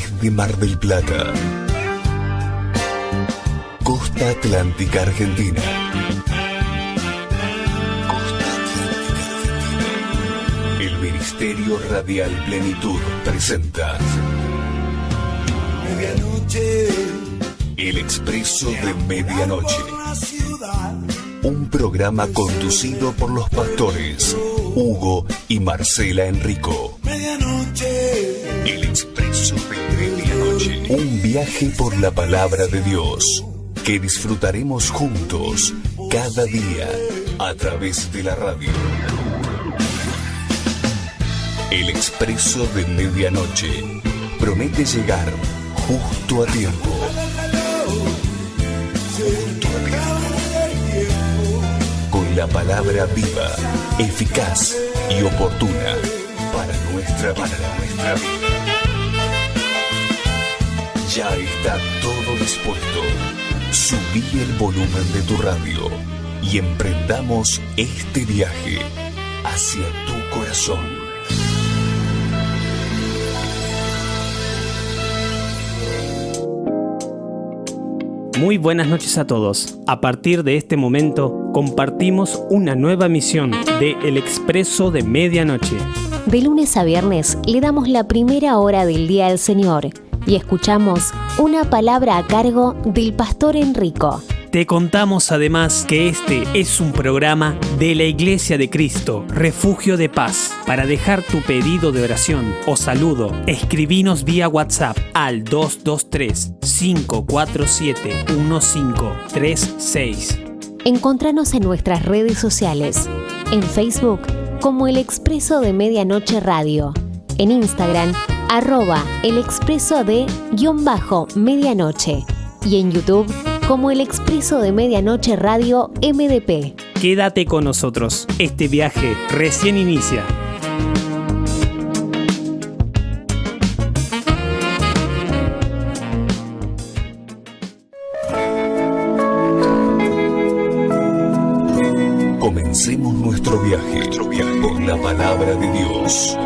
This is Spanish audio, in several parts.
Desde Mar del Plata, Costa Atlántica Argentina. El Ministerio Radial Plenitud presenta Medianoche, El Expreso de Medianoche. Un programa conducido por los pastores Hugo y Marcela Enrico. medianoche, El Expreso de Medianoche. Un viaje por la palabra de Dios que disfrutaremos juntos cada día a través de la radio. El Expreso de Medianoche promete llegar justo a tiempo. Con la palabra viva, eficaz y oportuna para nuestra vida. Ya está todo dispuesto. Subí el volumen de tu radio y emprendamos este viaje hacia tu corazón. Muy buenas noches a todos. A partir de este momento compartimos una nueva emisión de El Expreso de Medianoche. De lunes a viernes le damos la primera hora del día al Señor y escuchamos una palabra a cargo del pastor Enrico. Te contamos además que este es un programa de la Iglesia de Cristo, Refugio de Paz. Para dejar tu pedido de oración o saludo, escribinos vía WhatsApp al 223-547-1536. Encontranos en nuestras redes sociales, en Facebook como El Expreso de Medianoche Radio, en Instagram @El Expreso de _medianoche y en YouTube como El Expreso de Medianoche Radio MDP. Quédate con nosotros, este viaje recién inicia. Comencemos nuestro viaje por la palabra de Dios.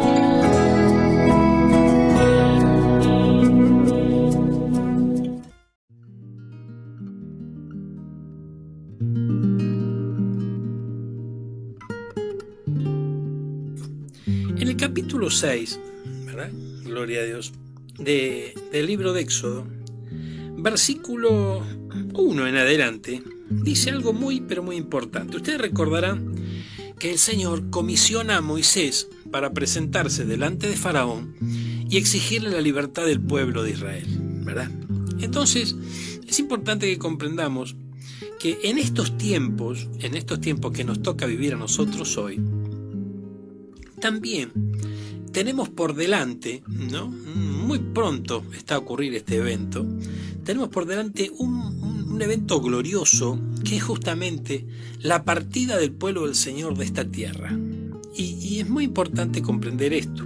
En el capítulo 6, ¿verdad? Gloria a Dios, del libro de Éxodo, versículo 1 en adelante, dice algo muy, pero muy importante. Ustedes recordarán que el Señor comisiona a Moisés para presentarse delante de Faraón y exigirle la libertad del pueblo de Israel, ¿verdad? Entonces, es importante que comprendamos que en estos tiempos que nos toca vivir a nosotros hoy, también tenemos por delante, ¿no? Muy pronto está a ocurrir este evento, tenemos por delante un evento glorioso que es justamente la partida del pueblo del Señor de esta tierra. Y es muy importante comprender esto.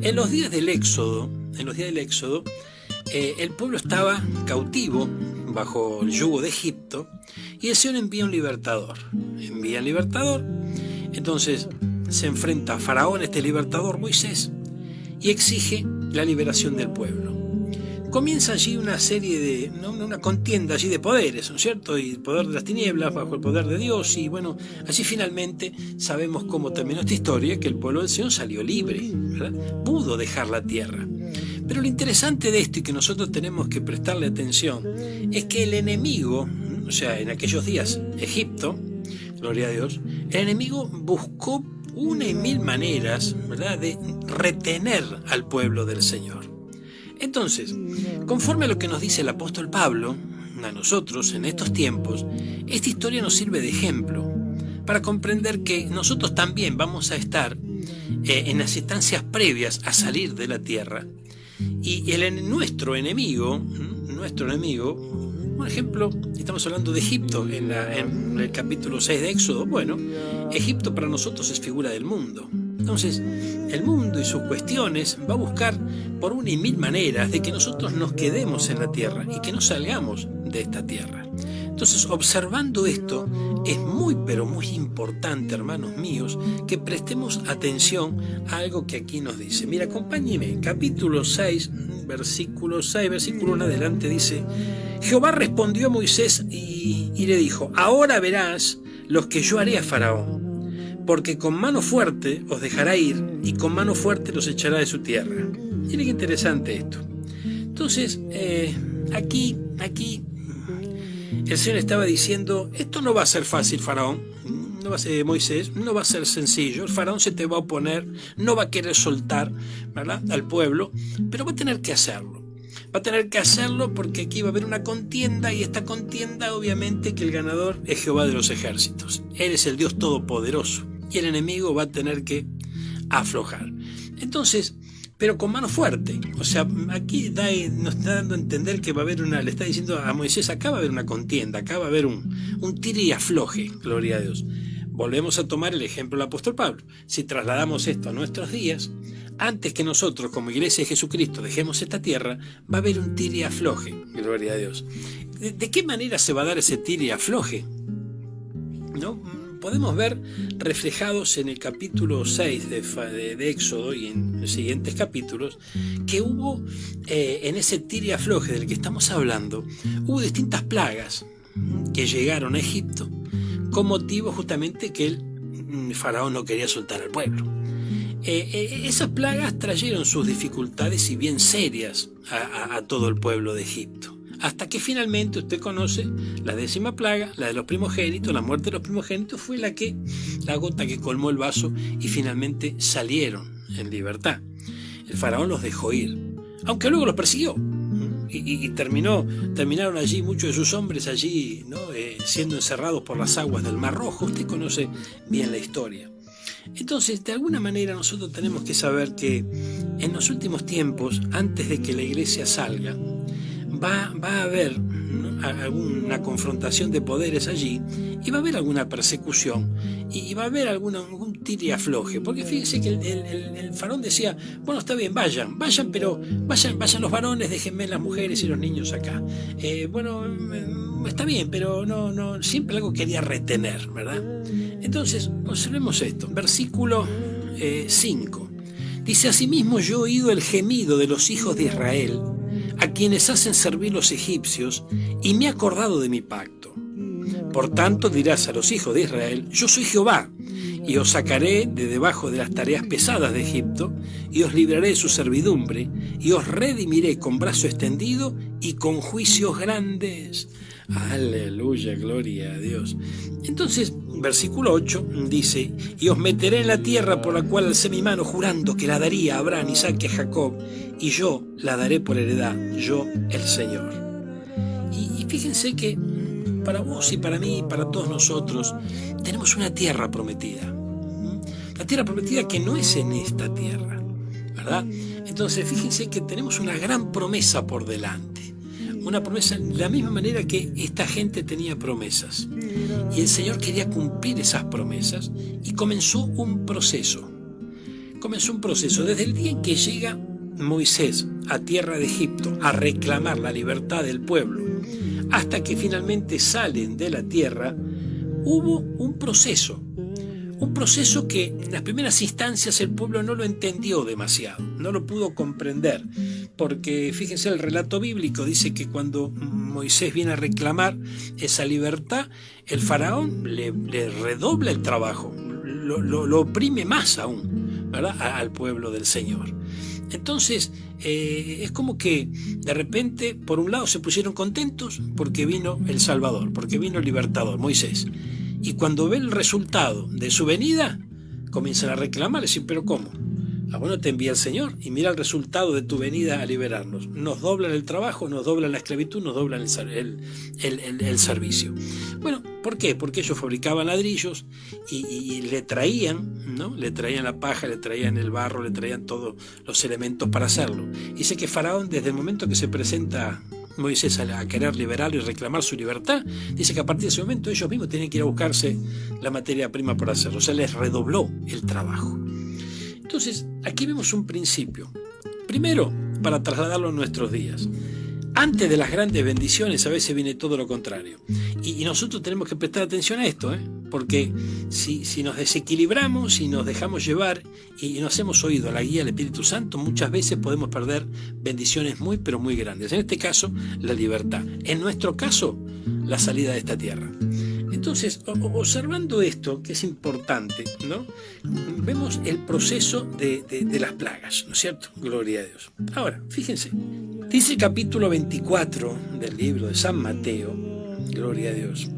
En los días del Éxodo, el pueblo estaba cautivo bajo el yugo de Egipto y el Señor envía un libertador. Entonces se enfrenta a Faraón, este libertador Moisés, y exige la liberación del pueblo. Comienza allí una serie una contienda allí de poderes, ¿no es cierto? Y el poder de las tinieblas bajo el poder de Dios, y bueno, allí finalmente sabemos cómo terminó esta historia, que el pueblo del Señor salió libre, ¿verdad? Pudo dejar la tierra. Pero lo interesante de esto, y que nosotros tenemos que prestarle atención, es que el enemigo, o sea, en aquellos días, Egipto, gloria a Dios, el enemigo buscó una y mil maneras, ¿verdad?, de retener al pueblo del Señor. Entonces, conforme a lo que nos dice el apóstol Pablo, a nosotros en estos tiempos, esta historia nos sirve de ejemplo para comprender que nosotros también vamos a estar en las instancias previas a salir de la tierra. Y nuestro enemigo, por ejemplo, estamos hablando de Egipto en el capítulo 6 de Éxodo. Bueno, Egipto para nosotros es figura del mundo. Entonces, el mundo y sus cuestiones va a buscar por una y mil maneras de que nosotros nos quedemos en la tierra y que no salgamos de esta tierra. Entonces, observando esto, es muy, pero muy importante, hermanos míos, que prestemos atención a algo que aquí nos dice. Mira, acompáñeme, capítulo 6, versículo 1 adelante dice: Jehová respondió a Moisés y le dijo: ahora verás los que yo haré a Faraón, porque con mano fuerte os dejará ir y con mano fuerte los echará de su tierra. Miren qué interesante esto. Entonces, aquí el Señor estaba diciendo: esto no va a ser fácil, Faraón, no va a ser, Moisés, no va a ser sencillo, el Faraón se te va a oponer, no va a querer soltar, ¿verdad?, al pueblo, pero va a tener que hacerlo. Va a tener que hacerlo porque aquí va a haber una contienda, y esta contienda, obviamente, que el ganador es Jehová de los ejércitos. Él es el Dios todopoderoso y el enemigo va a tener que aflojar. Entonces, pero con mano fuerte. O sea, aquí nos está dando a entender que va a haber le está diciendo a Moisés: acá va a haber una contienda, acá va a haber un tire y afloje, gloria a Dios. Volvemos a tomar el ejemplo del apóstol Pablo. Si trasladamos esto a nuestros días, antes que nosotros como iglesia de Jesucristo dejemos esta tierra, va a haber un tire y afloje, gloria a Dios. ¿De qué manera se va a dar ese tire y afloje? ¿No? Podemos ver reflejados en el capítulo 6 de Éxodo y en los siguientes capítulos que hubo, en ese tire y afloje del que estamos hablando, hubo distintas plagas que llegaron a Egipto con motivo justamente que el Faraón no quería soltar al pueblo. Esas plagas trajeron sus dificultades, y bien serias, a todo el pueblo de Egipto. Hasta que finalmente usted conoce la 10ª plaga, la de los primogénitos. La muerte de los primogénitos fue la gota que colmó el vaso, y finalmente salieron en libertad. El Faraón los dejó ir, aunque luego los persiguió, y terminaron allí muchos de sus hombres allí, ¿no?, siendo encerrados por las aguas del Mar Rojo. Usted conoce bien la historia. Entonces, de alguna manera nosotros tenemos que saber que en los últimos tiempos, antes de que la iglesia salga, va a haber, ¿no?, alguna confrontación de poderes allí, y va a haber alguna persecución, y va a haber algún tire y afloje, porque fíjense que el Faraón decía: bueno, está bien, vayan, pero vayan los varones, déjenme las mujeres y los niños acá. Bueno, está bien, pero no, siempre algo quería retener, ¿verdad? Entonces, observemos esto, versículo 5. Dice: asimismo yo he oído el gemido de los hijos de Israel, a quienes hacen servir los egipcios, y me he acordado de mi pacto. Por tanto dirás a los hijos de Israel: yo soy Jehová, y os sacaré de debajo de las tareas pesadas de Egipto, y os libraré de su servidumbre, y os redimiré con brazo extendido y con juicios grandes. Aleluya, gloria a Dios. Entonces, versículo 8 dice: y os meteré en la tierra por la cual alcé mi mano, jurando que la daría a Abraham, Isaac y a Jacob, y yo la daré por heredad, yo el Señor. Y fíjense que para vos y para mí y para todos nosotros tenemos una tierra prometida. La tierra prometida que no es en esta tierra, ¿verdad? Entonces fíjense que tenemos una gran promesa por delante. Una promesa de la misma manera que esta gente tenía promesas. Y el Señor quería cumplir esas promesas, y comenzó un proceso. Desde el día en que llega Moisés a tierra de Egipto a reclamar la libertad del pueblo, hasta que finalmente salen de la tierra, hubo un proceso que en las primeras instancias el pueblo no lo entendió demasiado, no lo pudo comprender, porque fíjense, el relato bíblico dice que cuando Moisés viene a reclamar esa libertad, el faraón le redobla el trabajo, lo oprime más aún, ¿verdad?, al pueblo del Señor. Entonces, es como que de repente, por un lado se pusieron contentos porque vino el Salvador, porque vino el libertador, Moisés. Y cuando ve el resultado de su venida, comienzan a reclamar, decir: ¿pero cómo? Bueno, te envía el Señor y mira el resultado de tu venida a liberarnos. Nos doblan el trabajo, nos doblan la esclavitud, nos doblan el servicio. Bueno, ¿por qué? Porque ellos fabricaban ladrillos y le traían, ¿no?, le traían la paja, le traían el barro, le traían todos los elementos para hacerlo. Y sé que Faraón, desde el momento que se presenta Moisés a querer liberarlo y reclamar su libertad, dice que a partir de ese momento ellos mismos tienen que ir a buscarse la materia prima para hacerlo. O sea, les redobló el trabajo. Entonces, aquí vemos un principio. Primero, para trasladarlo a nuestros días. Antes de las grandes bendiciones a veces viene todo lo contrario. Y nosotros tenemos que prestar atención a esto, porque si nos desequilibramos, si nos dejamos llevar y no hacemos oído a la guía del Espíritu Santo, muchas veces podemos perder bendiciones muy, pero muy grandes. En este caso, la libertad. En nuestro caso, la salida de esta tierra. Entonces, observando esto, que es importante, ¿no? Vemos el proceso de las plagas, ¿no es cierto? Gloria a Dios. Ahora, fíjense, dice el capítulo 24 del libro de San Mateo, gloria a Dios,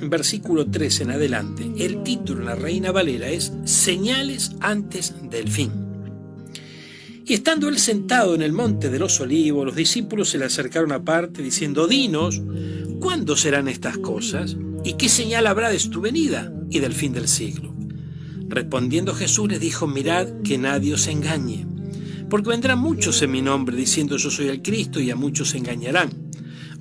en versículo 3 en adelante, el título en la Reina Valera es Señales antes del fin. Y estando él sentado en el monte de los Olivos, los discípulos se le acercaron aparte diciendo, dinos, ¿cuándo serán estas cosas? ¿Y qué señal habrá de tu venida y del fin del siglo? Respondiendo Jesús les dijo, mirad que nadie os engañe, porque vendrán muchos en mi nombre diciendo yo soy el Cristo y a muchos se engañarán.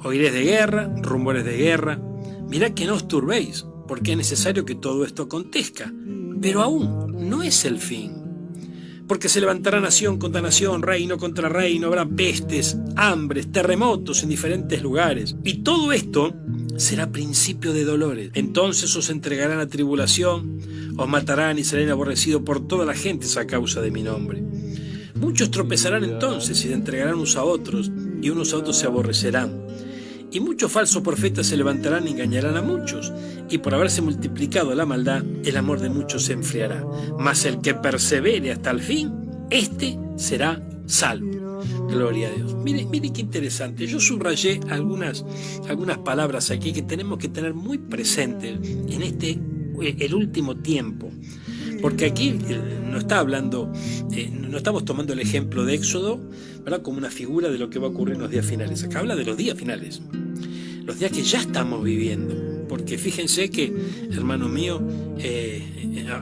Oiréis de guerra, rumores de guerra. Mirad que no os turbéis, porque es necesario que todo esto acontezca, pero aún no es el fin. Porque se levantará nación contra nación, reino contra reino, habrá pestes, hambres, terremotos en diferentes lugares. Y todo esto será principio de dolores. Entonces os entregarán a tribulación, os matarán y seréis aborrecidos por toda la gente a causa de mi nombre. Muchos tropezarán entonces y se entregarán unos a otros, y unos a otros se aborrecerán. Y muchos falsos profetas se levantarán y engañarán a muchos, y por haberse multiplicado la maldad, el amor de muchos se enfriará. Mas el que persevere hasta el fin, éste será salvo. Gloria a Dios. Mire qué interesante. Yo subrayé algunas palabras aquí que tenemos que tener muy presentes en el último tiempo. Porque aquí no está hablando, no estamos tomando el ejemplo de Éxodo, ¿verdad?, como una figura de lo que va a ocurrir en los días finales. Acá habla de los días finales, los días que ya estamos viviendo. Porque fíjense que, hermano mío,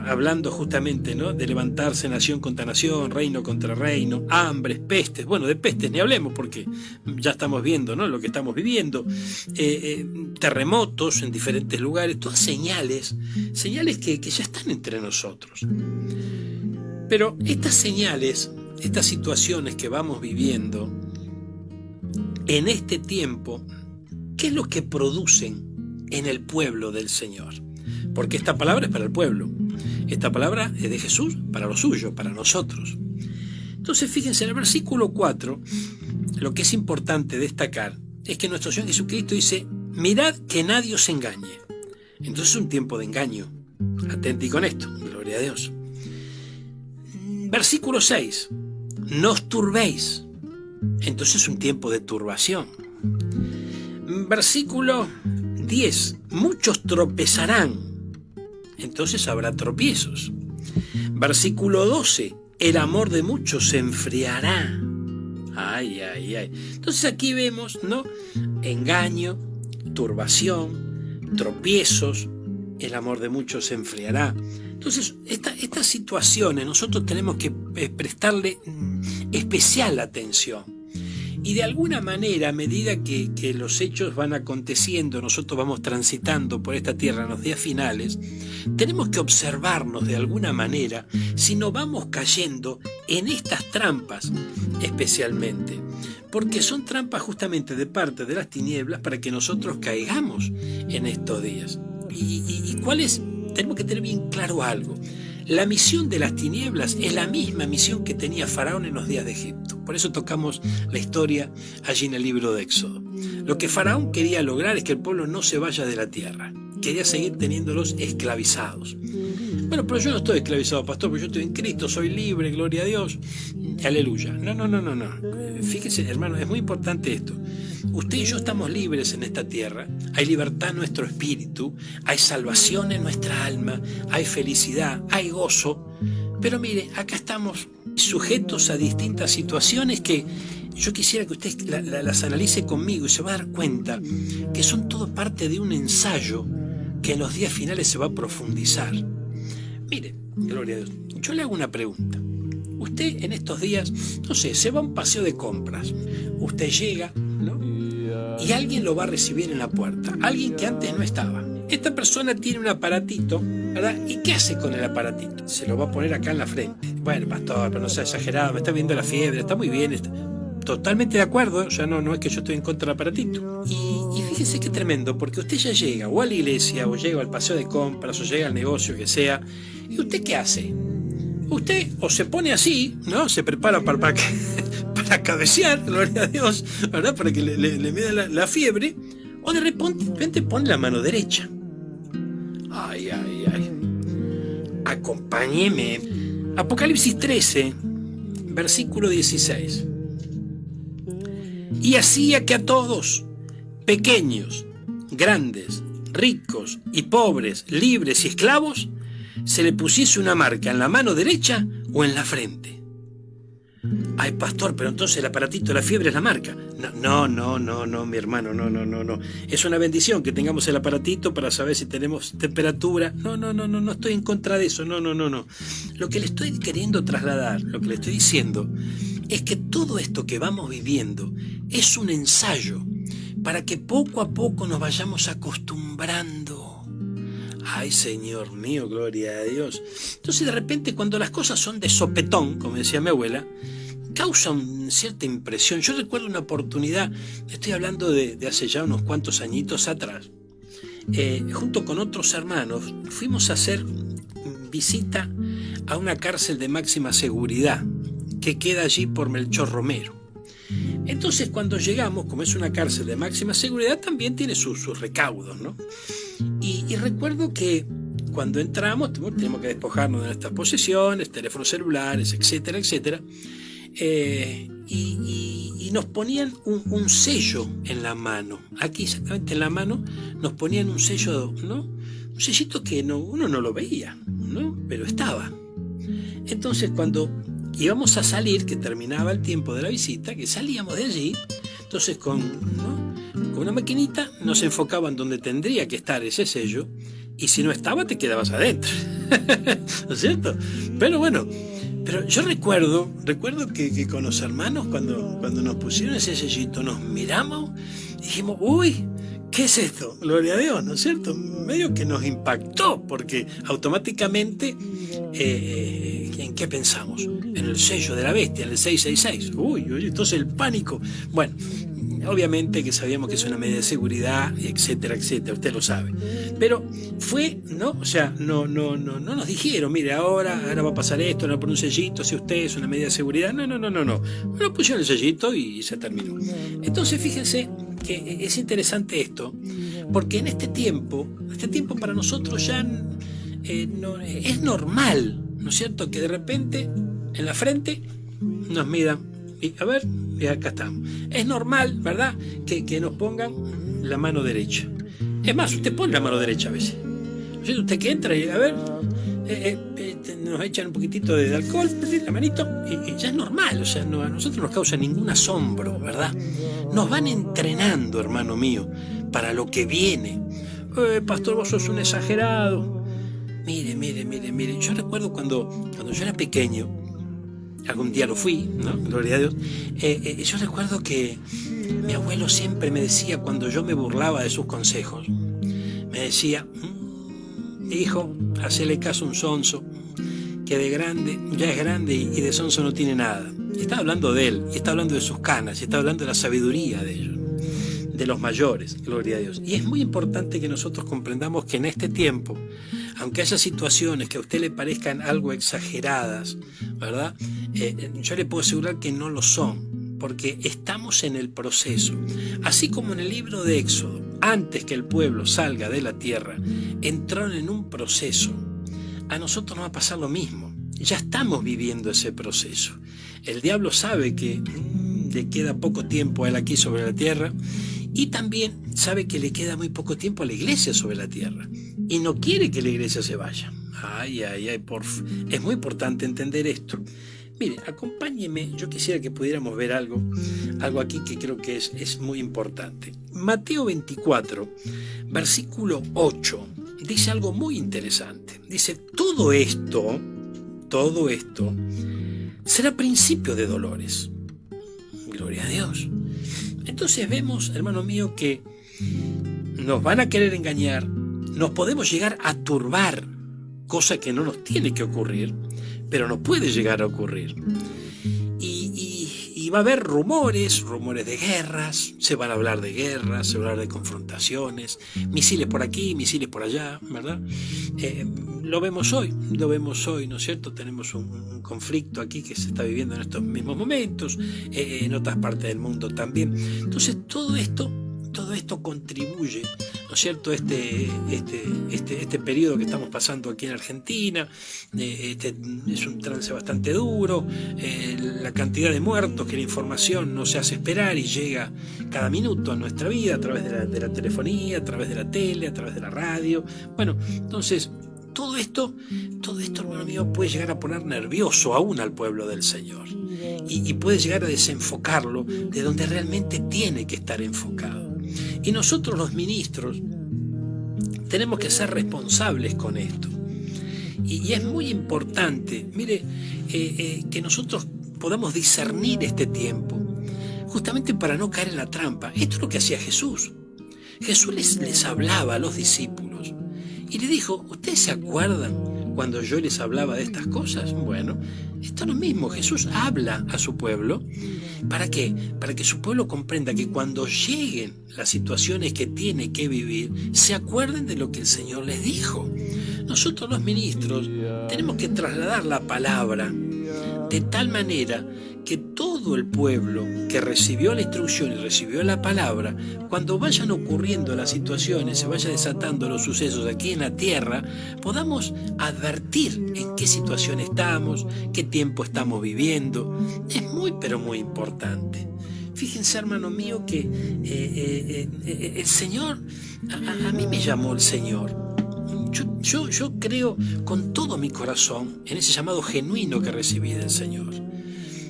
hablando justamente, ¿no?, de levantarse nación contra nación, reino contra reino, hambres, pestes. Bueno, de pestes ni hablemos porque ya estamos viendo, ¿no?, lo que estamos viviendo. Terremotos en diferentes lugares, todas señales que ya están entre nosotros. Pero estas señales, estas situaciones que vamos viviendo en este tiempo, ¿qué es lo que producen en el pueblo del Señor? Porque esta palabra es para el pueblo, esta palabra es de Jesús para los suyos, para nosotros. Entonces fíjense, en el versículo 4 lo que es importante destacar es que nuestro Señor Jesucristo dice, mirad que nadie os engañe. Entonces es un tiempo de engaño. Atenti con esto, gloria a Dios. Versículo 6, no os turbéis. Entonces es un tiempo de turbación. Versículo 10, muchos tropezarán. Entonces habrá tropiezos. Versículo 12, el amor de muchos se enfriará. Ay. Entonces aquí vemos, ¿no?, engaño, turbación, tropiezos, el amor de muchos se enfriará. Entonces, estas situaciones nosotros tenemos que prestarle especial atención. Y de alguna manera, a medida que los hechos van aconteciendo, nosotros vamos transitando por esta tierra en los días finales, tenemos que observarnos de alguna manera si no vamos cayendo en estas trampas especialmente. Porque son trampas justamente de parte de las tinieblas para que nosotros caigamos en estos días. ¿Y cuál es? Tenemos que tener bien claro algo. La misión de las tinieblas es la misma misión que tenía Faraón en los días de Egipto. Por eso tocamos la historia allí en el libro de Éxodo. Lo que Faraón quería lograr es que el pueblo no se vaya de la tierra. Quería seguir teniéndolos esclavizados. Bueno, pero yo no estoy esclavizado, pastor, porque yo estoy en Cristo, soy libre, gloria a Dios. Aleluya. No. Fíjese, hermano, es muy importante esto. Usted y yo estamos libres en esta tierra, hay libertad en nuestro espíritu, hay salvación en nuestra alma, hay felicidad, hay gozo, pero mire, acá estamos sujetos a distintas situaciones que yo quisiera que usted las analice conmigo y se va a dar cuenta que son todo parte de un ensayo que en los días finales se va a profundizar. Mire, gloria a Dios, yo le hago una pregunta. Usted en estos días, no sé, se va a un paseo de compras, usted llega, ¿no?, y alguien lo va a recibir en la puerta, alguien que antes no estaba. Esta persona tiene un aparatito, ¿verdad? ¿Y qué hace con el aparatito? Se lo va a poner acá en la frente. Bueno, pastor, pero no sea exagerado, me está viendo la fiebre, está muy bien. totalmente de acuerdo, ya no es que yo estoy en contra del aparatito. Y fíjese qué tremendo, porque usted ya llega o a la iglesia, o llega al paseo de compras, o llega al negocio, que sea, y ¿usted qué hace? Usted o se pone así, ¿no? Se prepara para cabecear, gloria a Dios, ¿verdad? Para que le mida la fiebre, o de repente pone la mano derecha. Ay. Acompáñeme. Apocalipsis 13, versículo 16. Y hacía que a todos, pequeños, grandes, ricos y pobres, libres y esclavos, se le pusiese una marca en la mano derecha o en la frente. Ay, pastor, pero entonces el aparatito de la fiebre es la marca. No, mi hermano, no. Es una bendición que tengamos el aparatito para saber si tenemos temperatura. No estoy en contra de eso, no. Lo que le estoy queriendo trasladar, lo que le estoy diciendo, es que todo esto que vamos viviendo es un ensayo para que poco a poco nos vayamos acostumbrando. Ay, Señor mío, gloria a Dios. Entonces, de repente, cuando las cosas son de sopetón, como decía mi abuela, causan cierta impresión. Yo recuerdo una oportunidad, estoy hablando de hace ya unos cuantos añitos atrás, junto con otros hermanos, fuimos a hacer visita a una cárcel de máxima seguridad que queda allí por Melchor Romero. Entonces, cuando llegamos, como es una cárcel de máxima seguridad, también tiene sus recaudos, ¿no? Y recuerdo que cuando entramos, tenemos que despojarnos de nuestras posesiones, teléfonos celulares, etcétera. Y nos ponían un sello en la mano. Aquí exactamente en la mano nos ponían un sello, ¿no? Un sellito que uno no lo veía, ¿no? Pero estaba. Entonces, cuando íbamos a salir, que terminaba el tiempo de la visita, que salíamos de allí, entonces con una maquinita nos enfocaban donde tendría que estar ese sello, y si no estaba te quedabas adentro. ¿No es cierto? Pero bueno, yo recuerdo que con los hermanos cuando nos pusieron ese sellito nos miramos y dijimos, uy, ¿qué es esto? Gloria a Dios, ¿no es cierto? Medio que nos impactó, porque automáticamente, ¿en qué pensamos? En el sello de la bestia, en el 666. Uy, entonces el pánico. Bueno, obviamente que sabíamos que es una medida de seguridad, etcétera, usted lo sabe. Pero fue, ¿no? O sea, no nos dijeron, mire, ahora va a pasar esto, no pone un sellito, si usted es una medida de seguridad. No. Bueno, pusieron el sellito y se terminó. Entonces, fíjense que es interesante esto, porque en este tiempo para nosotros ya es normal, ¿no es cierto?, que de repente en la frente nos midan y a ver, y acá estamos. Es normal, ¿verdad?, que nos pongan la mano derecha. Es más, usted pone la mano derecha a veces. Usted que entra y a ver, nos echan un poquitito de alcohol, la manito, y ya es normal. O sea, a nosotros nos causa ningún asombro, ¿verdad? Nos van entrenando, hermano mío, para lo que viene. Pastor, vos sos un exagerado. Mire. Yo recuerdo cuando yo era pequeño, algún día lo fui, ¿no? Gloria a Dios. Yo recuerdo que mi abuelo siempre me decía, cuando yo me burlaba de sus consejos, me decía, hijo, hacele caso a un sonso, que de grande ya es grande y de sonso no tiene nada. Y está hablando de él, y está hablando de sus canas, y está hablando de la sabiduría de ellos, de los mayores, gloria a Dios. Y es muy importante que nosotros comprendamos que en este tiempo, aunque haya situaciones que a usted le parezcan algo exageradas, ¿verdad?, yo le puedo asegurar que no lo son, porque estamos en el proceso. Así como en el libro de Éxodo, antes que el pueblo salga de la tierra, entraron en un proceso. A nosotros nos va a pasar lo mismo. Ya estamos viviendo ese proceso. El diablo sabe que le queda poco tiempo a él aquí sobre la tierra, y también sabe que le queda muy poco tiempo a la iglesia sobre la tierra, y no quiere que la iglesia se vaya. Es muy importante entender esto. Mire, acompáñeme, yo quisiera que pudiéramos ver algo aquí que creo que es muy importante. Mateo 24, versículo 8, dice algo muy interesante. Dice, todo esto será principio de dolores. Gloria a Dios. Entonces vemos, hermano mío, que nos van a querer engañar, nos podemos llegar a turbar, cosa que no nos tiene que ocurrir, pero nos puede llegar a ocurrir. Y Y va a haber rumores de guerras, se van a hablar de guerras, se va a hablar de confrontaciones, misiles por aquí, misiles por allá, ¿verdad? Lo vemos hoy, ¿no es cierto? Tenemos un conflicto aquí que se está viviendo en estos mismos momentos, en otras partes del mundo también. Entonces todo esto contribuye, ¿no es cierto? Este periodo que estamos pasando aquí en Argentina, es un trance bastante duro, la cantidad de muertos, que la información no se hace esperar y llega cada minuto a nuestra vida a través de la telefonía, a través de la tele, a través de la radio. Bueno, entonces todo esto, hermano mío, puede llegar a poner nervioso aún al pueblo del Señor y puede llegar a desenfocarlo de donde realmente tiene que estar enfocado. Y nosotros los ministros tenemos que ser responsables con esto. Y es muy importante, mire, que nosotros podamos discernir este tiempo, justamente para no caer en la trampa. Esto es lo que hacía Jesús. Jesús les hablaba a los discípulos y le dijo, ¿ustedes se acuerdan cuando yo les hablaba de estas cosas? Bueno, esto es lo mismo. Jesús habla a su pueblo. ¿Para qué? Para que su pueblo comprenda que cuando lleguen las situaciones que tiene que vivir, se acuerden de lo que el Señor les dijo. Nosotros los ministros tenemos que trasladar la palabra de tal manera que todo el pueblo que recibió la instrucción y recibió la palabra, cuando vayan ocurriendo las situaciones, se vayan desatando los sucesos aquí en la tierra, podamos advertir en qué situación estamos, qué tiempo estamos viviendo. Es muy, pero muy importante. Fíjense, hermano mío, que el Señor, a mí me llamó el Señor. Yo creo con todo mi corazón en ese llamado genuino que recibí del Señor.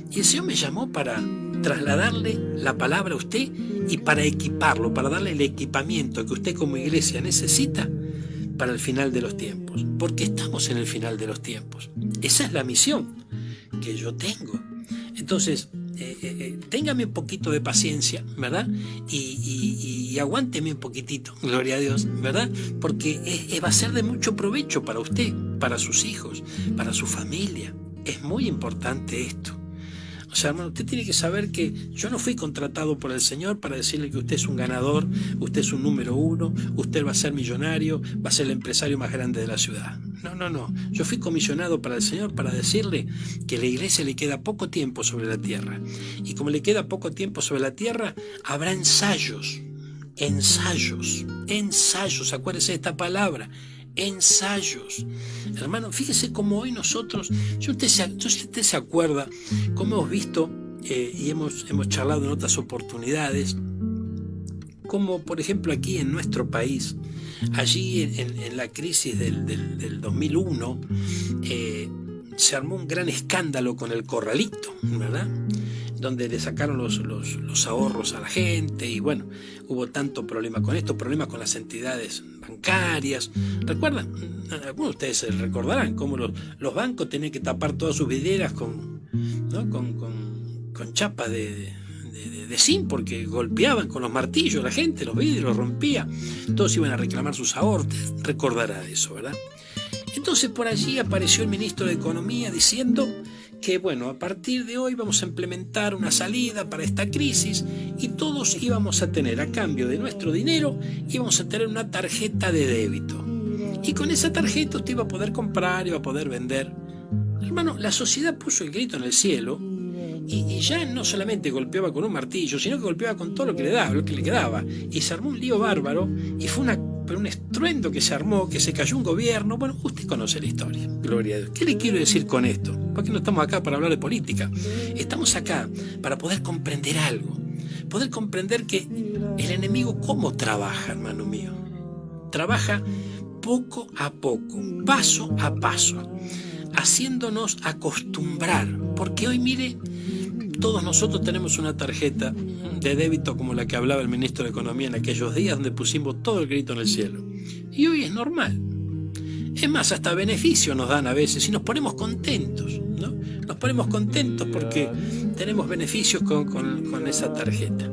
Y el Señor me llamó para trasladarle la palabra a usted y para equiparlo, para darle el equipamiento que usted como iglesia necesita para el final de los tiempos. Porque estamos en el final de los tiempos. Esa es la misión que yo tengo. Entonces, téngame un poquito de paciencia, ¿verdad? Y aguánteme un poquitito, gloria a Dios, ¿verdad? Porque va a ser de mucho provecho para usted, para sus hijos, para su familia. Es muy importante esto. O sea, hermano, usted tiene que saber que yo no fui contratado por el Señor para decirle que usted es un ganador, usted es un número uno, usted va a ser millonario, va a ser el empresario más grande de la ciudad. No. Yo fui comisionado para el Señor para decirle que a la iglesia le queda poco tiempo sobre la tierra. Y como le queda poco tiempo sobre la tierra, habrá ensayos. Acuérdese de esta palabra. Ensayos. Hermano, fíjese cómo hoy nosotros, si usted se acuerda, cómo hemos visto y hemos charlado en otras oportunidades, como por ejemplo aquí en nuestro país, allí en la crisis del 2001, se armó un gran escándalo con el corralito, ¿verdad? Donde le sacaron los ahorros a la gente y bueno, hubo tanto problema con esto, problemas con las entidades bancarias. ¿Recuerdan? Algunos de ustedes se recordarán cómo los bancos tenían que tapar todas sus vidrieras con chapas de zinc porque golpeaban con los martillos la gente, los vidrios los rompía, todos iban a reclamar sus ahorros. Recordará eso, ¿verdad? Entonces por allí apareció el ministro de Economía diciendo que bueno, a partir de hoy vamos a implementar una salida para esta crisis y todos íbamos a tener a cambio de nuestro dinero, íbamos a tener una tarjeta de débito. Y con esa tarjeta usted iba a poder comprar, iba a poder vender. Hermano, la sociedad puso el grito en el cielo y ya no solamente golpeaba con un martillo, sino que golpeaba con todo lo que le quedaba. Y se armó un lío bárbaro y fue un estruendo que se armó, que se cayó un gobierno. Bueno, usted conoce la historia, gloria a Dios. ¿Qué le quiero decir con esto? Porque no estamos acá para hablar de política. Estamos acá para poder comprender algo. Poder comprender que el enemigo cómo trabaja, hermano mío. Trabaja poco a poco, paso a paso, haciéndonos acostumbrar. Porque hoy, mire, todos nosotros tenemos una tarjeta de débito como la que hablaba el ministro de Economía en aquellos días donde pusimos todo el grito en el cielo. Y hoy es normal. Es más, hasta beneficio nos dan a veces y nos ponemos contentos, ¿no? Nos ponemos contentos porque tenemos beneficios con esa tarjeta.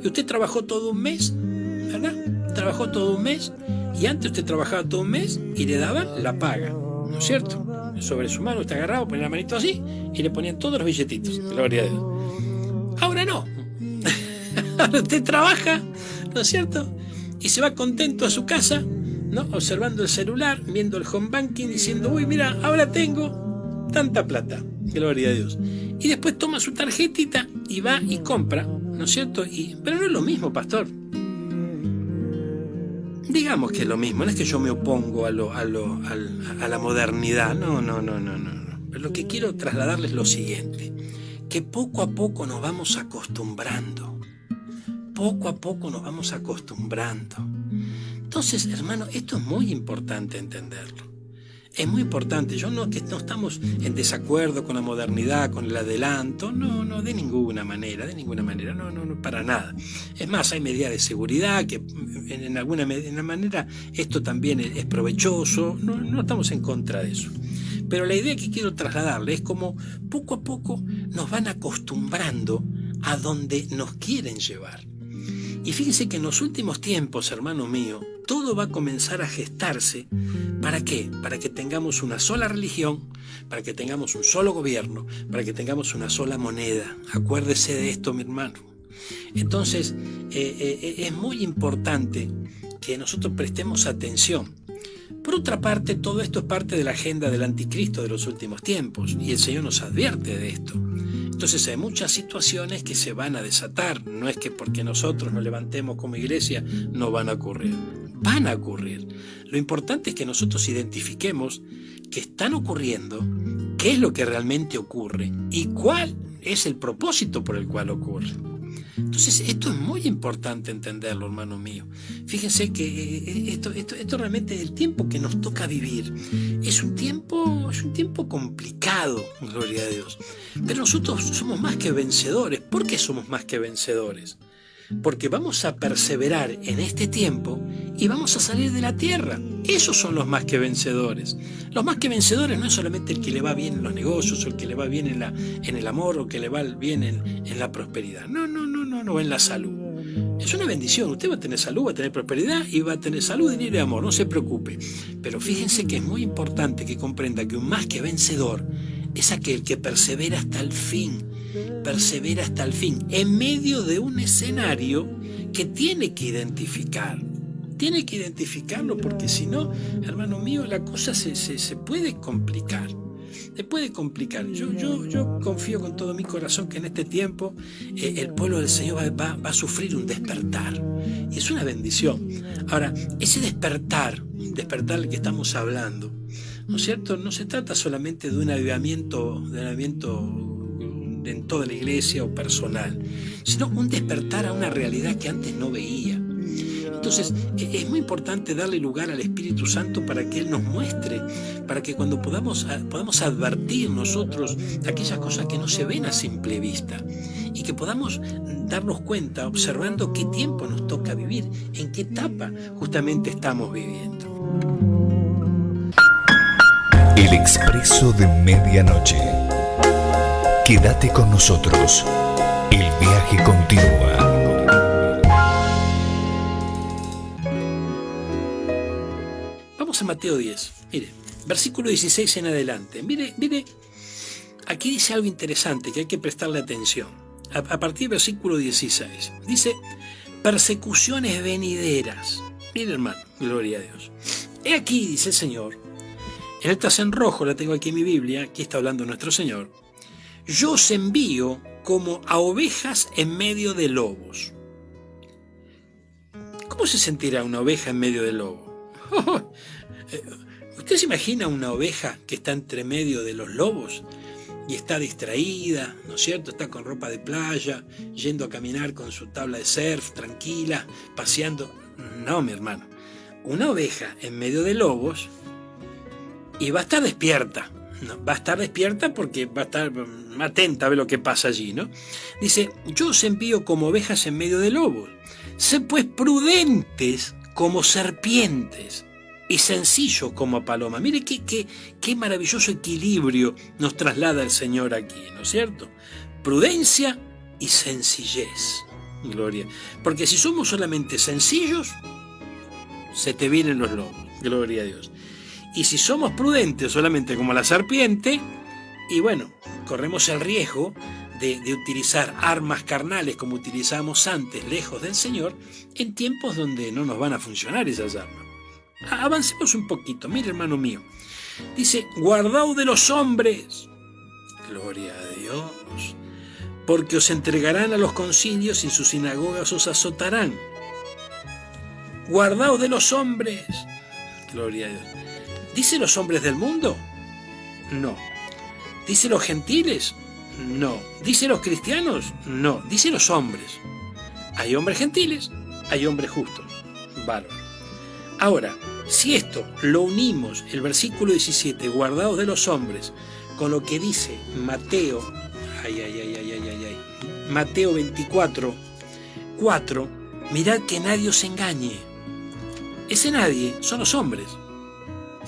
Y usted trabajó todo un mes, ¿verdad? Trabajó todo un mes y antes usted trabajaba todo un mes y le daban la paga, ¿no es cierto? Sobre su mano usted agarraba, ponía la manito así y le ponían todos los billetitos. Gloria a Dios. Ahora no. Ahora usted trabaja, ¿no es cierto? Y se va contento a su casa, ¿no? Observando el celular, viendo el home banking, diciendo, uy, mira, ahora tengo tanta plata. Gloria a Dios. Y después toma su tarjetita y va y compra, ¿no es cierto? Pero no es lo mismo, pastor. Digamos que es lo mismo, no es que yo me opongo a la modernidad, no. Pero lo que quiero trasladarles es lo siguiente, que poco a poco nos vamos acostumbrando. Poco a poco nos vamos acostumbrando. Entonces, hermano, esto es muy importante entenderlo. Es muy importante. Yo no estamos en desacuerdo con la modernidad, con el adelanto. No, de ninguna manera. No, para nada. Es más, hay medidas de seguridad que en alguna manera esto también es provechoso. No estamos en contra de eso. Pero la idea que quiero trasladarle es como poco a poco nos van acostumbrando a donde nos quieren llevar. Y fíjense que en los últimos tiempos, hermano mío, todo va a comenzar a gestarse. ¿Para qué? Para que tengamos una sola religión, para que tengamos un solo gobierno, para que tengamos una sola moneda. Acuérdese de esto, mi hermano. Entonces, es muy importante que nosotros prestemos atención. Por otra parte, todo esto es parte de la agenda del anticristo de los últimos tiempos, y el Señor nos advierte de esto. Entonces hay muchas situaciones que se van a desatar. No es que porque nosotros nos levantemos como iglesia no van a ocurrir. Van a ocurrir. Lo importante es que nosotros identifiquemos que están ocurriendo, qué es lo que realmente ocurre y cuál es el propósito por el cual ocurre. Entonces esto es muy importante entenderlo, hermano mío. Fíjense que esto realmente es el tiempo que nos toca vivir. Es un tiempo complicado, gloria a Dios. Pero nosotros somos más que vencedores. ¿Por qué somos más que vencedores? Porque vamos a perseverar en este tiempo y vamos a salir de la tierra. Esos son los más que vencedores. Los más que vencedores no es solamente el que le va bien en los negocios, o el que le va bien en el amor, o que le va bien en la prosperidad. No, en la salud. Es una bendición. Usted va a tener salud, va a tener prosperidad y va a tener salud, dinero y amor. No se preocupe. Pero fíjense que es muy importante que comprenda que un más que vencedor es aquel que persevera hasta el fin. Persevera hasta el fin, en medio de un escenario que tiene que identificar. Tiene que identificarlo porque si no, hermano mío, la cosa se puede complicar. Se puede complicar. Yo confío con todo mi corazón que en este tiempo el pueblo del Señor va a sufrir un despertar. Y es una bendición. Ahora, ese despertar del que estamos hablando, ¿no es cierto? No se trata solamente de un avivamiento en toda la iglesia o personal, sino un despertar a una realidad que antes no veía. Entonces es muy importante darle lugar al Espíritu Santo para que Él nos muestre, para que cuando podamos advertir nosotros aquellas cosas que no se ven a simple vista y que podamos darnos cuenta observando qué tiempo nos toca vivir, en qué etapa justamente estamos viviendo. El Expreso de Medianoche. Quédate con nosotros. El viaje continúa. Vamos a Mateo 10. Mire, versículo 16 en adelante. Mire, aquí dice algo interesante que hay que prestarle atención. A partir del versículo 16. Dice, persecuciones venideras. Mire, hermano, gloria a Dios. He aquí, dice el Señor, en letras en rojo, la tengo aquí en mi Biblia, aquí está hablando nuestro Señor. Yo os envío como a ovejas en medio de lobos. ¿Cómo se sentirá una oveja en medio de lobos? ¿Usted se imagina una oveja que está entre medio de los lobos y está distraída, ¿no es cierto? Está con ropa de playa, yendo a caminar con su tabla de surf, tranquila, paseando. No, mi hermano. Una oveja en medio de lobos y va a estar despierta. No, va a estar despierta porque va a estar atenta a ver lo que pasa allí, ¿no? Dice, yo os envío como ovejas en medio de lobos. Sed pues prudentes como serpientes y sencillos como paloma. Mire qué maravilloso equilibrio nos traslada el Señor aquí, ¿no es cierto? Prudencia y sencillez. Gloria. Porque si somos solamente sencillos, se te vienen los lobos. Gloria a Dios. Y si somos prudentes solamente como la serpiente, y bueno, corremos el riesgo de utilizar armas carnales como utilizábamos antes, lejos del Señor, en tiempos donde no nos van a funcionar esas armas. Avancemos un poquito. Mire, hermano mío, dice: guardaos de los hombres, gloria a Dios, porque os entregarán a los concilios y en sus sinagogas os azotarán. Guardaos de los hombres, gloria a Dios. ¿Dice los hombres del mundo? No. ¿Dice los gentiles? No. ¿Dice los cristianos? No. Dice los hombres. Hay hombres gentiles, hay hombres justos. Bárbaro. Ahora, si esto lo unimos, el versículo 17, guardaos de los hombres, con lo que dice Mateo, Mateo 24, 4, mirad que nadie os engañe. Ese nadie son los hombres,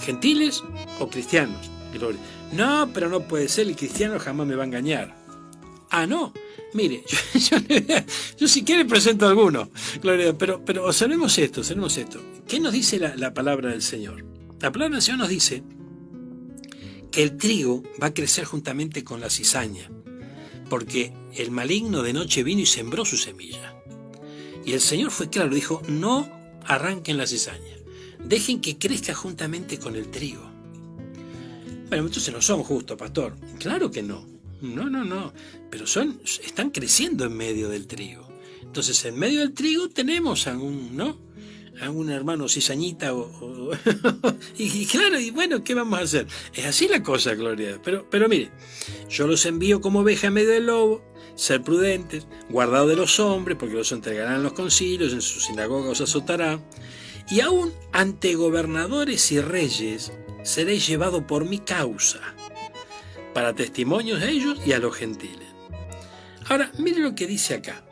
gentiles o cristianos. Gloria. No, pero no puede ser, el cristiano jamás me va a engañar. Ah, no, mire, yo si quiere presento alguno, Gloria, pero observemos esto. ¿Qué nos dice la palabra del Señor? La palabra del Señor nos dice que el trigo va a crecer juntamente con la cizaña, porque el maligno de noche vino y sembró su semilla. Y el Señor fue claro, dijo: no arranquen la cizaña, dejen que crezca juntamente con el trigo. Bueno, entonces no son justos, pastor. Claro que no. No. Pero están creciendo en medio del trigo. Entonces, en medio del trigo tenemos algún hermano cizañita y claro, y bueno, ¿qué vamos a hacer? Es así la cosa, gloria. Pero mire, yo los envío como oveja en medio del lobo. Ser prudentes, guardados de los hombres, porque los entregarán en los concilios, en sus sinagogas os azotarán. Y aún ante gobernadores y reyes seréis llevados por mi causa, para testimonios a ellos y a los gentiles. Ahora, mire lo que dice acá.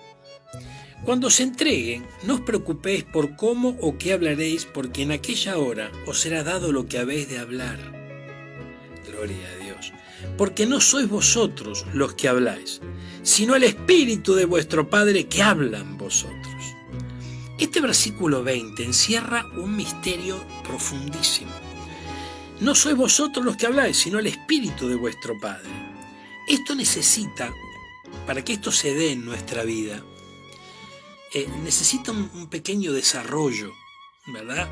Cuando se entreguen, no os preocupéis por cómo o qué hablaréis, porque en aquella hora os será dado lo que habéis de hablar. Gloria a Dios. Porque no sois vosotros los que habláis, sino el Espíritu de vuestro Padre que habla en vosotros. Este versículo 20 encierra un misterio profundísimo. No sois vosotros los que habláis, sino el Espíritu de vuestro Padre. Esto necesita, para que esto se dé en nuestra vida, necesita un pequeño desarrollo, ¿verdad?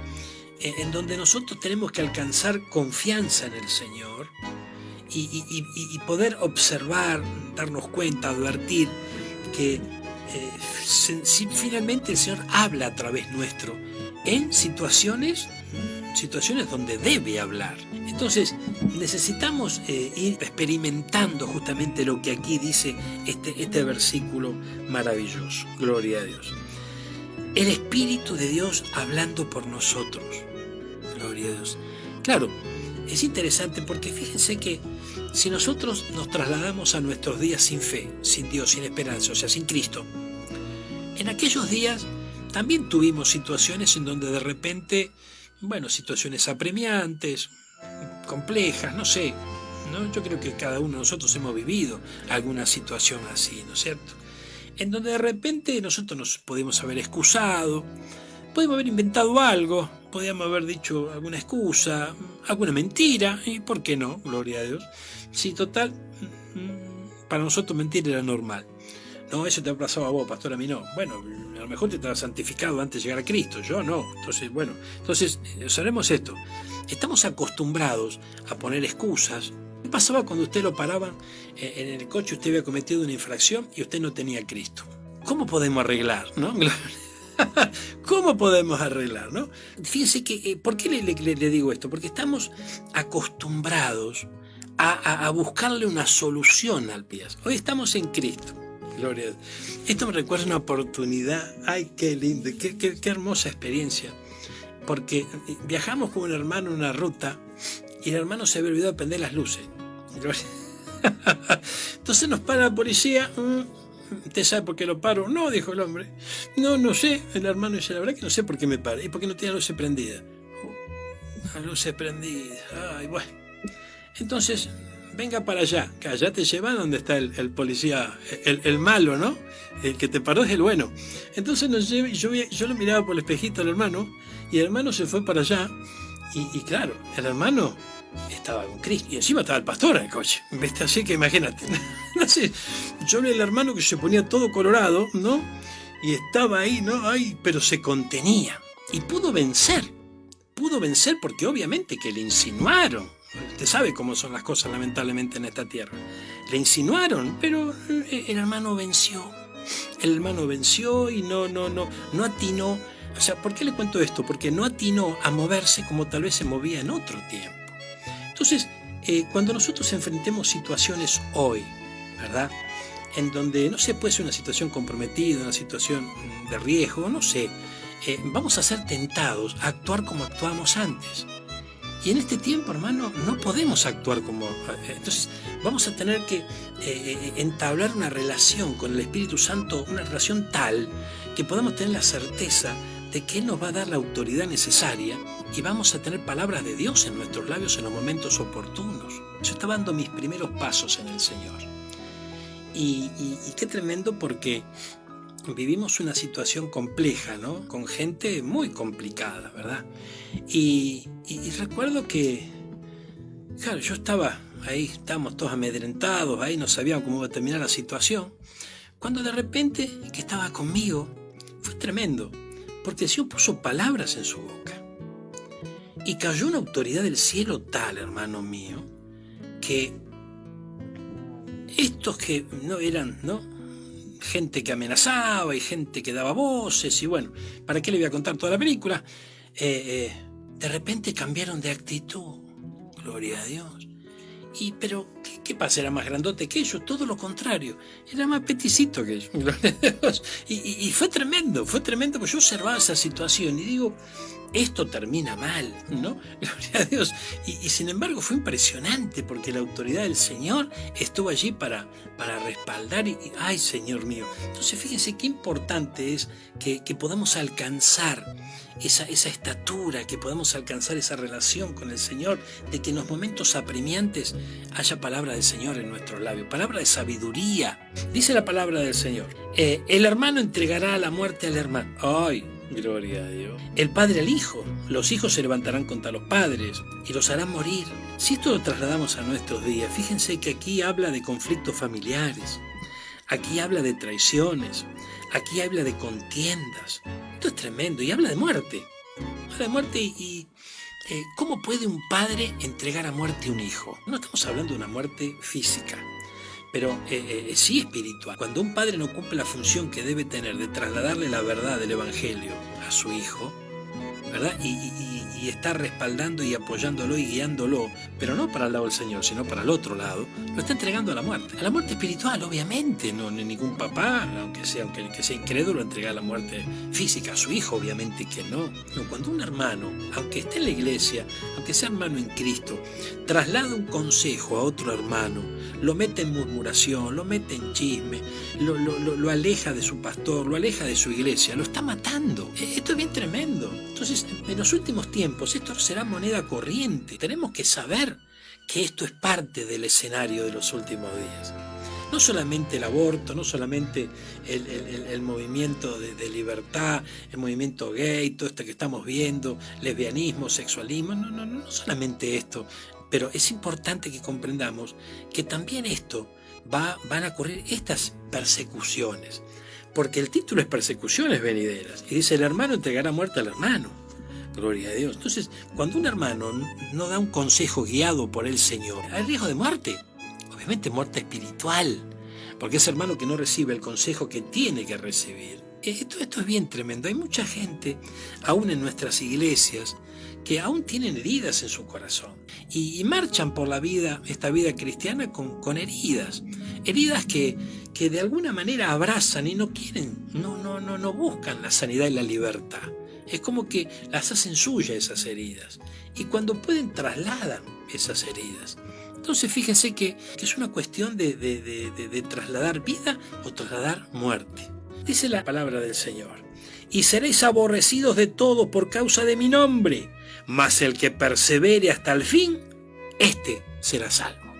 En donde nosotros tenemos que alcanzar confianza en el Señor y poder observar, darnos cuenta, advertir que finalmente el Señor habla a través nuestro en situaciones donde debe hablar. Entonces necesitamos ir experimentando justamente lo que aquí dice este versículo maravilloso. Gloria a Dios. El Espíritu de Dios hablando por nosotros. Gloria a Dios. Claro, es interesante porque fíjense que si nosotros nos trasladamos a nuestros días sin fe, sin Dios, sin esperanza, o sea, sin Cristo, en aquellos días también tuvimos situaciones en donde de repente, situaciones apremiantes, complejas, no sé, ¿no? Yo creo que cada uno de nosotros hemos vivido alguna situación así, ¿no es cierto? En donde de repente nosotros nos podemos haber excusado, podemos haber inventado algo, podíamos haber dicho alguna excusa, alguna mentira, y ¿por qué no? Gloria a Dios. Sí, total, para nosotros mentir era normal. No, eso te ha pasado a vos, pastor, a mí no. Bueno, a lo mejor te estabas santificado antes de llegar a Cristo, yo no. Entonces, observemos esto. Estamos acostumbrados a poner excusas. ¿Qué pasaba cuando usted lo paraban en el coche, usted había cometido una infracción y usted no tenía a Cristo? ¿Cómo podemos arreglar, no? ¿Cómo podemos arreglar, no? Fíjense que, ¿por qué le digo esto? Porque estamos acostumbrados a buscarle una solución al pie. Hoy estamos en Cristo. Gloria a Dios. Esto me recuerda una oportunidad. Ay, qué lindo, qué hermosa experiencia. Porque viajamos con un hermano en una ruta y el hermano se había olvidado de prender las luces. Entonces nos para la policía. ¿Usted sabe por qué lo paro? No, dijo el hombre. No sé. El hermano dice: la verdad que no sé por qué me para. ¿Y por qué no tiene la luz prendida? La luz prendida. Ay, bueno. Entonces, venga para allá, que allá te llevan donde está el policía, el malo, ¿no? El que te paró es el bueno. Entonces nos lleva, y yo lo miraba por el espejito al hermano, y el hermano se fue para allá, y claro, el hermano estaba con Cristo, y encima estaba el pastor en el coche, ¿viste? Así que imagínate, Entonces, yo vi al hermano que se ponía todo colorado, ¿no? Y estaba ahí, ¿no? Ay, pero se contenía. Y pudo vencer porque obviamente que le insinuaron. Usted sabe cómo son las cosas lamentablemente en esta tierra. Le insinuaron, pero el hermano venció. El hermano venció y no atinó. O sea, ¿por qué le cuento esto? Porque no atinó a moverse como tal vez se movía en otro tiempo. Entonces, cuando nosotros enfrentemos situaciones hoy, ¿verdad? En donde, no sé, puede ser una situación comprometida, una situación de riesgo, no sé, vamos a ser tentados a actuar como actuábamos antes. Y en este tiempo, hermano, no podemos actuar como... Entonces, vamos a tener que entablar una relación con el Espíritu Santo, una relación tal que podamos tener la certeza de que Él nos va a dar la autoridad necesaria y vamos a tener palabras de Dios en nuestros labios en los momentos oportunos. Yo estaba dando mis primeros pasos en el Señor. Y qué tremendo porque vivimos una situación compleja, ¿no? Con gente muy complicada, ¿verdad? Y recuerdo que, claro, yo estaba ahí, estábamos todos amedrentados, ahí no sabíamos cómo iba a terminar la situación, cuando de repente, el que estaba conmigo, fue tremendo, porque el Señor puso palabras en su boca. Y cayó una autoridad del cielo tal, hermano mío, que estos que no eran, ¿no?, gente que amenazaba y gente que daba voces y bueno, ¿para qué le voy a contar toda la película? De repente cambiaron de actitud, gloria a Dios. Pero, ¿qué pasa? ¿Era más grandote que ellos? Todo lo contrario, era más peticito que ellos, gloria a Dios. Y fue tremendo, porque yo observaba esa situación y digo, esto termina mal, ¿no? Gloria a Dios. Y sin embargo fue impresionante porque la autoridad del Señor estuvo allí para respaldar ¡ay, Señor mío! Entonces fíjense qué importante es que podamos alcanzar esa estatura, que podamos alcanzar esa relación con el Señor, de que en los momentos apremiantes haya palabra del Señor en nuestros labios, palabra de sabiduría. Dice la palabra del Señor, el hermano entregará a la muerte al hermano. ¡Ay! Gloria a Dios. El padre al hijo. Los hijos se levantarán contra los padres y los harán morir. Si esto lo trasladamos a nuestros días, fíjense que aquí habla de conflictos familiares, aquí habla de traiciones, aquí habla de contiendas. Esto es tremendo y habla de muerte. Habla de muerte y ¿cómo puede un padre entregar a muerte a un hijo? No estamos hablando de una muerte física, pero sí espiritual. Cuando un padre no cumple la función que debe tener de trasladarle la verdad del Evangelio a su hijo, ¿verdad? Y está respaldando y apoyándolo y guiándolo, pero no para el lado del Señor, sino para el otro lado, lo está entregando a la muerte espiritual, obviamente. No ningún papá, aunque sea incrédulo, entrega la muerte física a su hijo, obviamente que no. Cuando un hermano, aunque esté en la iglesia, aunque sea hermano en Cristo, traslada un consejo a otro hermano, lo mete en murmuración, lo mete en chisme, lo aleja de su pastor, lo aleja de su iglesia, lo está matando. Esto es bien tremendo. Entonces, en los últimos tiempos, esto será moneda corriente. Tenemos que saber que esto es parte del escenario de los últimos días. No solamente el aborto, no solamente el movimiento de libertad, el movimiento gay, todo esto que estamos viendo, lesbianismo, sexualismo, no solamente esto. Pero es importante que comprendamos que también van a ocurrir estas persecuciones. Porque el título es persecuciones venideras. Y dice, el hermano entregará muerte al hermano. Gloria a Dios. Entonces, cuando un hermano no da un consejo guiado por el Señor, hay riesgo de muerte. Obviamente muerte espiritual. Porque ese hermano que no recibe el consejo que tiene que recibir. Esto es bien tremendo. Hay mucha gente, aún en nuestras iglesias, que aún tienen heridas en su corazón. Y marchan por la vida, esta vida cristiana, con heridas. Heridas que de alguna manera abrazan y no quieren, no buscan la sanidad y la libertad. Es como que las hacen suyas esas heridas. Y cuando pueden, trasladan esas heridas. Entonces fíjense que es una cuestión de trasladar vida o trasladar muerte. Dice la palabra del Señor. Y seréis aborrecidos de todos por causa de mi nombre. Mas el que persevere hasta el fin, éste será salvo.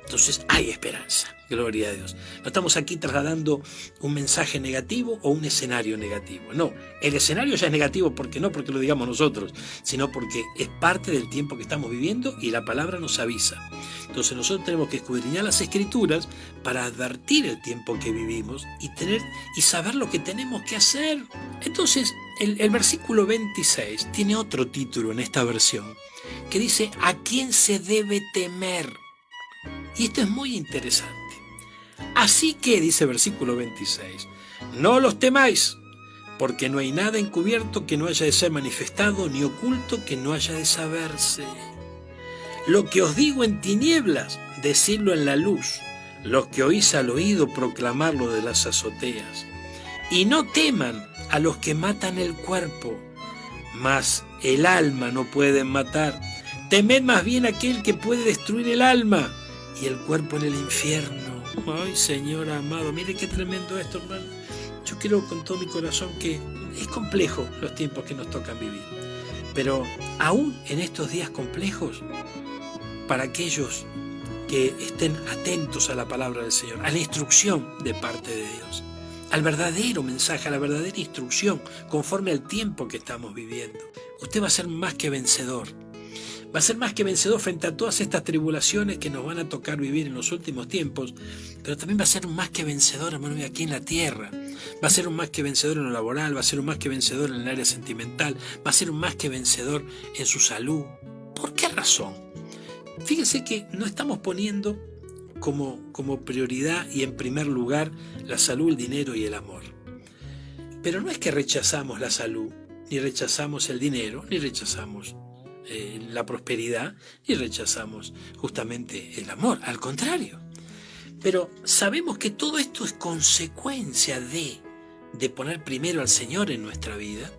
Entonces hay esperanza. Gloria a Dios. No estamos aquí trasladando un mensaje negativo o un escenario negativo. No, el escenario ya es negativo porque lo digamos nosotros, sino porque es parte del tiempo que estamos viviendo y la palabra nos avisa. Entonces nosotros tenemos que escudriñar las Escrituras para advertir el tiempo que vivimos y saber lo que tenemos que hacer. Entonces, el versículo 26 tiene otro título en esta versión que dice: ¿a quién se debe temer? Y esto es muy interesante. Así que, dice versículo 26, no los temáis, porque no hay nada encubierto que no haya de ser manifestado, ni oculto que no haya de saberse. Lo que os digo en tinieblas, decidlo en la luz. Lo que oís al oído, proclamarlo de las azoteas. Y no teman a los que matan el cuerpo, mas el alma no pueden matar. Temed más bien a aquel que puede destruir el alma y el cuerpo en el infierno. Ay, Señor amado, mire qué tremendo esto, hermano. Yo creo con todo mi corazón que es complejo los tiempos que nos tocan vivir. Pero aún en estos días complejos, para aquellos que estén atentos a la palabra del Señor, a la instrucción de parte de Dios, al verdadero mensaje, a la verdadera instrucción, conforme al tiempo que estamos viviendo, usted va a ser más que vencedor. Va a ser más que vencedor frente a todas estas tribulaciones que nos van a tocar vivir en los últimos tiempos, pero también va a ser un más que vencedor, hermano mío, aquí en la tierra. Va a ser un más que vencedor en lo laboral, va a ser un más que vencedor en el área sentimental, va a ser un más que vencedor en su salud. ¿Por qué razón? Fíjese que no estamos poniendo como prioridad y en primer lugar la salud, el dinero y el amor. Pero no es que rechazamos la salud, ni rechazamos el dinero, ni rechazamos la prosperidad, y rechazamos justamente el amor, al contrario. Pero sabemos que todo esto es consecuencia de poner primero al Señor en nuestra vida,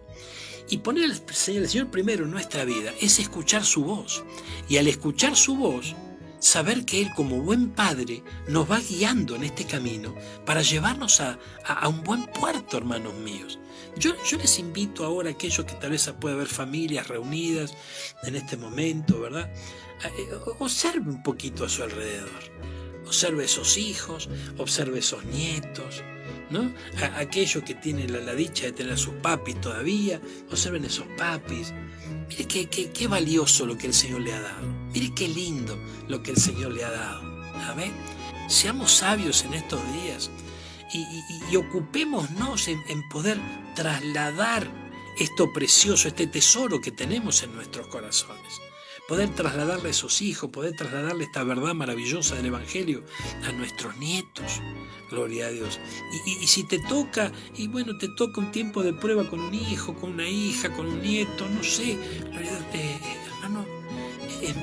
y poner al Señor primero en nuestra vida es escuchar su voz, y al escuchar su voz, saber que Él como buen Padre nos va guiando en este camino para llevarnos a un buen puerto, hermanos míos. Yo les invito ahora a aquellos que tal vez pueda haber familias reunidas en este momento, ¿verdad? Observe un poquito a su alrededor. Observe esos hijos, observe esos nietos, ¿no? Aquellos que tienen la dicha de tener a sus papis todavía, observen esos papis. Mire qué valioso lo que el Señor le ha dado. Mire qué lindo lo que el Señor le ha dado. Amén. Seamos sabios en estos días y ocupémonos en poder trasladar esto precioso, este tesoro que tenemos en nuestros corazones. Poder trasladarle a esos hijos, poder trasladarle esta verdad maravillosa del Evangelio a nuestros nietos. Gloria a Dios. Y si te toca, te toca un tiempo de prueba con un hijo, con una hija, con un nieto, no sé. Gloria a Dios, hermano, es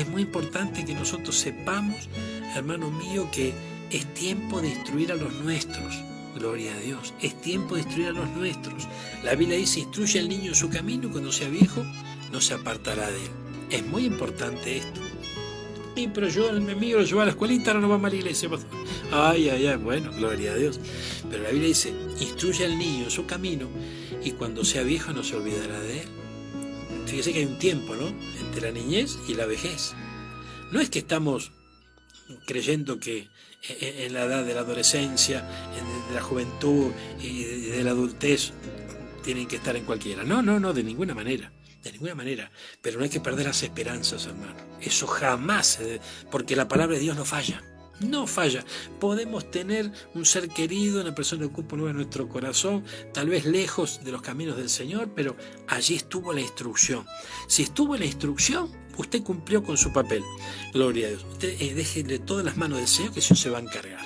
muy importante que nosotros sepamos, hermano mío, que es tiempo de instruir a los nuestros. Gloria a Dios. Es tiempo de instruir a los nuestros. La Biblia dice: instruye al niño en su camino, y cuando sea viejo no se apartará de él. Es muy importante esto. Sí, pero yo, mi amigo, lo llevo a la escuelita, ahora no va a la iglesia. Ay, bueno, gloria a Dios. Pero la Biblia dice: instruye al niño en su camino, y cuando sea viejo no se olvidará de él. Fíjese que hay un tiempo, ¿no?, entre la niñez y la vejez. No es que estamos creyendo que en la edad de la adolescencia, de la juventud y de la adultez tienen que estar en cualquiera. No, de ninguna manera. De ninguna manera. Pero no hay que perder las esperanzas, hermano. Eso jamás, porque la palabra de Dios no falla. No falla. Podemos tener un ser querido, una persona que ocupa un lugar en nuestro corazón, tal vez lejos de los caminos del Señor, pero allí estuvo la instrucción. Si estuvo la instrucción, usted cumplió con su papel. Gloria a Dios. Usted déjele todas las manos del Señor, que el Señor se va a encargar.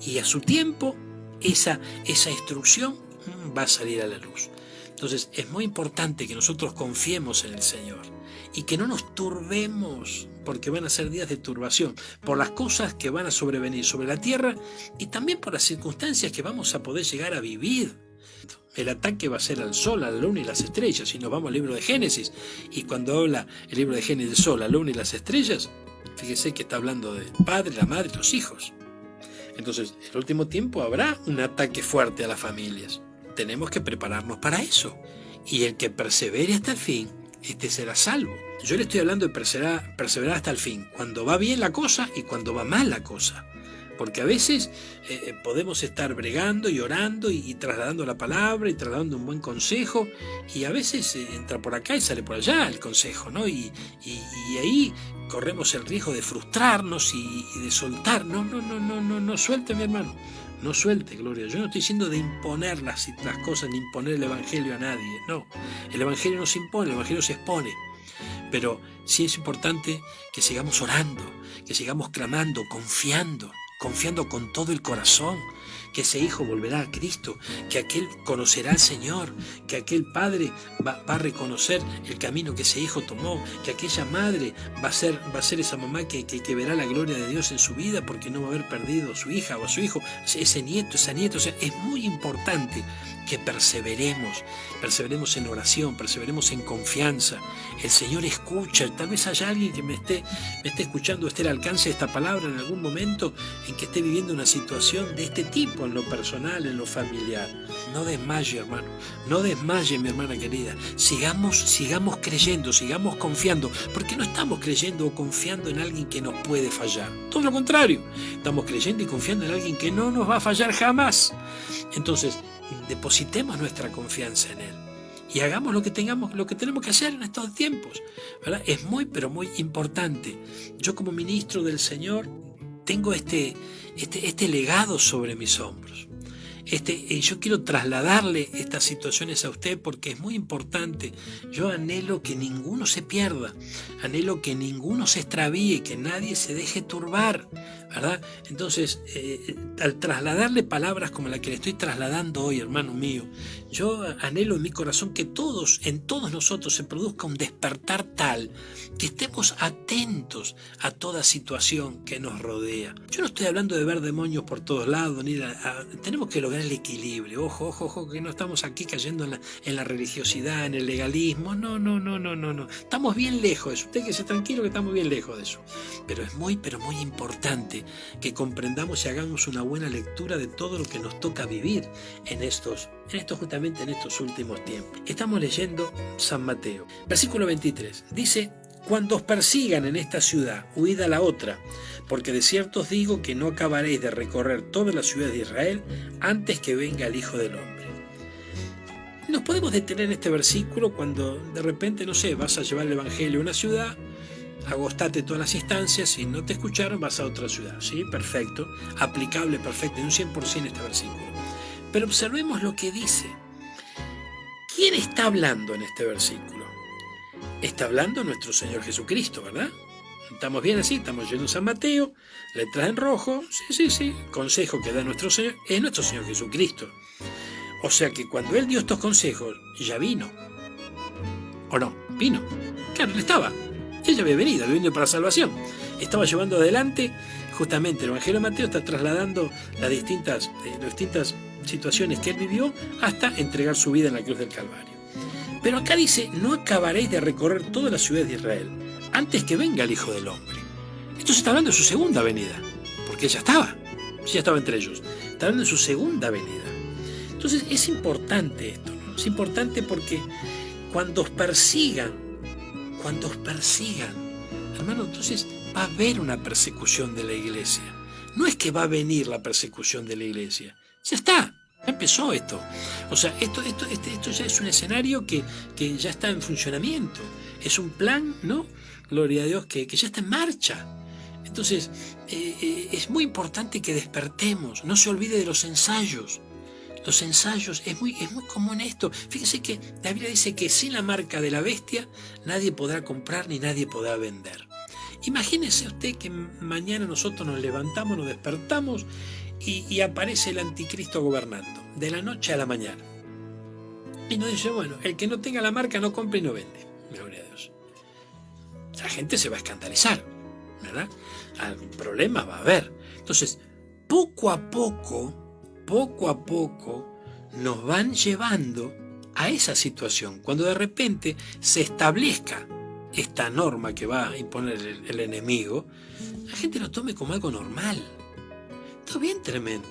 Y a su tiempo, esa instrucción va a salir a la luz. Entonces es muy importante que nosotros confiemos en el Señor y que no nos turbemos, porque van a ser días de turbación por las cosas que van a sobrevenir sobre la tierra y también por las circunstancias que vamos a poder llegar a vivir. El ataque va a ser al sol, a la luna y las estrellas. Si nos vamos al libro de Génesis, y cuando habla el libro de Génesis del sol, la luna y las estrellas, fíjese que está hablando del padre, la madre y los hijos. Entonces, en el último tiempo habrá un ataque fuerte a las familias. Tenemos que prepararnos para eso. Y el que persevere hasta el fin, este será salvo. Yo le estoy hablando de perseverar hasta el fin, cuando va bien la cosa y cuando va mal la cosa. Porque a veces podemos estar bregando y orando y trasladando la palabra y trasladando un buen consejo, y a veces entra por acá y sale por allá el consejo, ¿no? Y ahí corremos el riesgo de frustrarnos y de soltar. No suelte, mi hermano. No suelte, Gloria. Yo no estoy diciendo de imponer las cosas, ni imponer el Evangelio a nadie. No, el Evangelio no se impone, el Evangelio se expone. Pero sí es importante que sigamos orando, que sigamos clamando, confiando con todo el corazón, que ese hijo volverá a Cristo, que aquel conocerá al Señor, que aquel padre va a reconocer el camino que ese hijo tomó, que aquella madre va a ser esa mamá que verá la gloria de Dios en su vida porque no va a haber perdido a su hija o a su hijo, ese nieto, esa nieta. O sea, es muy importante que perseveremos en oración, perseveremos en confianza. El Señor escucha. Tal vez haya alguien que me esté escuchando, esté al alcance de esta palabra en algún momento en que esté viviendo una situación de este tipo, en lo personal, en lo familiar. No desmaye, hermano, no desmaye, mi hermana querida. Sigamos creyendo, sigamos confiando, porque no estamos creyendo o confiando en alguien que nos puede fallar. Todo lo contrario, estamos creyendo y confiando en alguien que no nos va a fallar jamás. Entonces, depositemos nuestra confianza en Él y hagamos lo que tenemos que hacer en estos tiempos, ¿verdad? Es muy, pero muy importante. Yo, como ministro del Señor, tengo este legado sobre mis hombros. Yo quiero trasladarle estas situaciones a usted porque es muy importante. Yo anhelo que ninguno se pierda, anhelo que ninguno se extravíe, que nadie se deje turbar, ¿verdad? Entonces, al trasladarle palabras como la que le estoy trasladando hoy, hermano mío, yo anhelo en mi corazón que en todos nosotros se produzca un despertar tal que estemos atentos a toda situación que nos rodea. Yo no estoy hablando de ver demonios por todos lados, tenemos que lograr el equilibrio. Ojo, que no estamos aquí cayendo en la religiosidad, en el legalismo. No. Estamos bien lejos de eso. Usted quede tranquilo que estamos bien lejos de eso. Pero es muy, pero muy importante que comprendamos y hagamos una buena lectura de todo lo que nos toca vivir justamente en estos últimos tiempos. Estamos leyendo San Mateo. Versículo 23. Dice: cuando os persigan en esta ciudad, huid a la otra, porque de cierto os digo que no acabaréis de recorrer todas las ciudades de Israel antes que venga el Hijo del Hombre. Nos podemos detener en este versículo cuando de repente, vas a llevar el Evangelio a una ciudad, agostate todas las instancias, si no te escucharon vas a otra ciudad. ¿Sí? Perfecto, aplicable, perfecto, en un 100% este versículo. Pero observemos lo que dice. ¿Quién está hablando en este versículo? Está hablando nuestro Señor Jesucristo, ¿verdad? ¿Estamos bien así? Estamos yendo a San Mateo, letras en rojo, sí. Consejo que da nuestro Señor, es nuestro Señor Jesucristo. O sea que cuando Él dio estos consejos, ya vino. ¿O no? Vino. Claro, Él estaba. Él ya había venido para salvación. Estaba llevando adelante, justamente el Evangelio de Mateo está trasladando las distintas situaciones que Él vivió hasta entregar su vida en la cruz del Calvario. Pero acá dice: no acabaréis de recorrer todas las ciudades de Israel antes que venga el Hijo del Hombre. Esto se está hablando de su segunda venida, porque ya estaba entre ellos. Está hablando de su segunda venida. Entonces es importante esto, ¿no? Es importante porque cuando os persigan, hermano, entonces va a haber una persecución de la iglesia. No es que va a venir la persecución de la iglesia. Ya está. Ya empezó esto. O sea, esto ya es un escenario que ya está en funcionamiento. Es un plan, ¿no? Gloria a Dios, que ya está en marcha. Entonces, es muy importante que despertemos. No se olvide de los ensayos. Los ensayos, es muy común esto. Fíjense que la Biblia dice que sin la marca de la bestia nadie podrá comprar ni nadie podrá vender. Imagínese usted que mañana nosotros nos levantamos, nos despertamos y aparece el anticristo gobernando, de la noche a la mañana. Y nos dice: bueno, el que no tenga la marca no compra y no vende. Gloria a Dios. La gente se va a escandalizar, ¿verdad? Algún problema va a haber. Entonces, poco a poco, nos van llevando a esa situación. Cuando de repente se establezca esta norma que va a imponer el enemigo, la gente lo tome como algo normal. Esto es bien tremendo.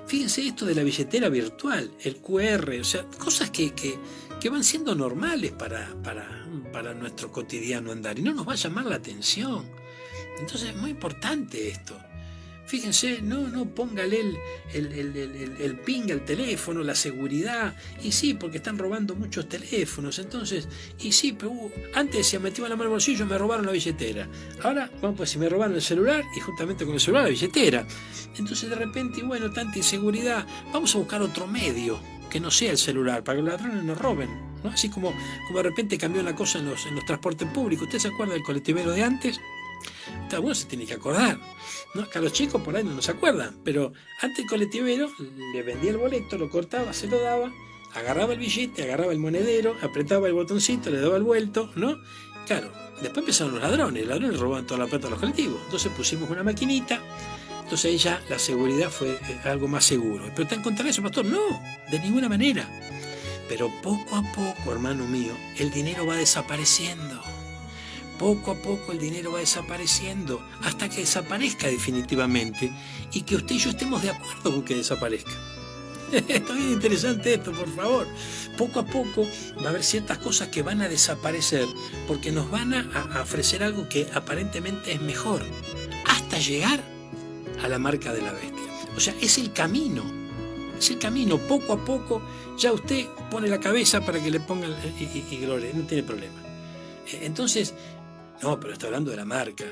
Fíjense esto de la billetera virtual, el QR, o sea, cosas que que van siendo normales para nuestro cotidiano andar y no nos va a llamar la atención. Entonces es muy importante esto. Fíjense, no póngale el ping al teléfono, la seguridad, y sí, porque están robando muchos teléfonos, entonces, y sí, pero antes decía, metía la mano en el bolsillo, me robaron la billetera. Ahora, bueno, pues si me robaron el celular, y justamente con el celular la billetera. Entonces de repente, bueno, tanta inseguridad, vamos a buscar otro medio que no sea el celular, para que los ladrones no roben, ¿no? Así como de repente cambió la cosa en los transportes públicos. ¿Usted se acuerda del colectivero de antes? Bueno, se tiene que acordar, ¿no? Que a los chicos por ahí no se acuerdan, pero antes el colectivero le vendía el boleto, lo cortaba, se lo daba, agarraba el billete, agarraba el monedero, apretaba el botoncito, le daba el vuelto, ¿no? Claro, después empezaron los ladrones robaban toda la plata a los colectivos, entonces pusimos una maquinita, entonces ahí ya la seguridad fue algo más seguro. ¿Pero está en contra de eso, pastor? No, de ninguna manera. Pero poco a poco, hermano mío, el dinero va desapareciendo. Poco a poco el dinero va desapareciendo hasta que desaparezca definitivamente y que usted y yo estemos de acuerdo con que desaparezca. Está bien interesante esto, por favor. Poco a poco va a haber ciertas cosas que van a desaparecer porque nos van a ofrecer algo que aparentemente es mejor hasta llegar a la marca de la bestia. O sea, es el camino. Es el camino. Poco a poco ya usted pone la cabeza para que le pongan y gloria. No tiene problema. Entonces... No, pero está hablando de la marca.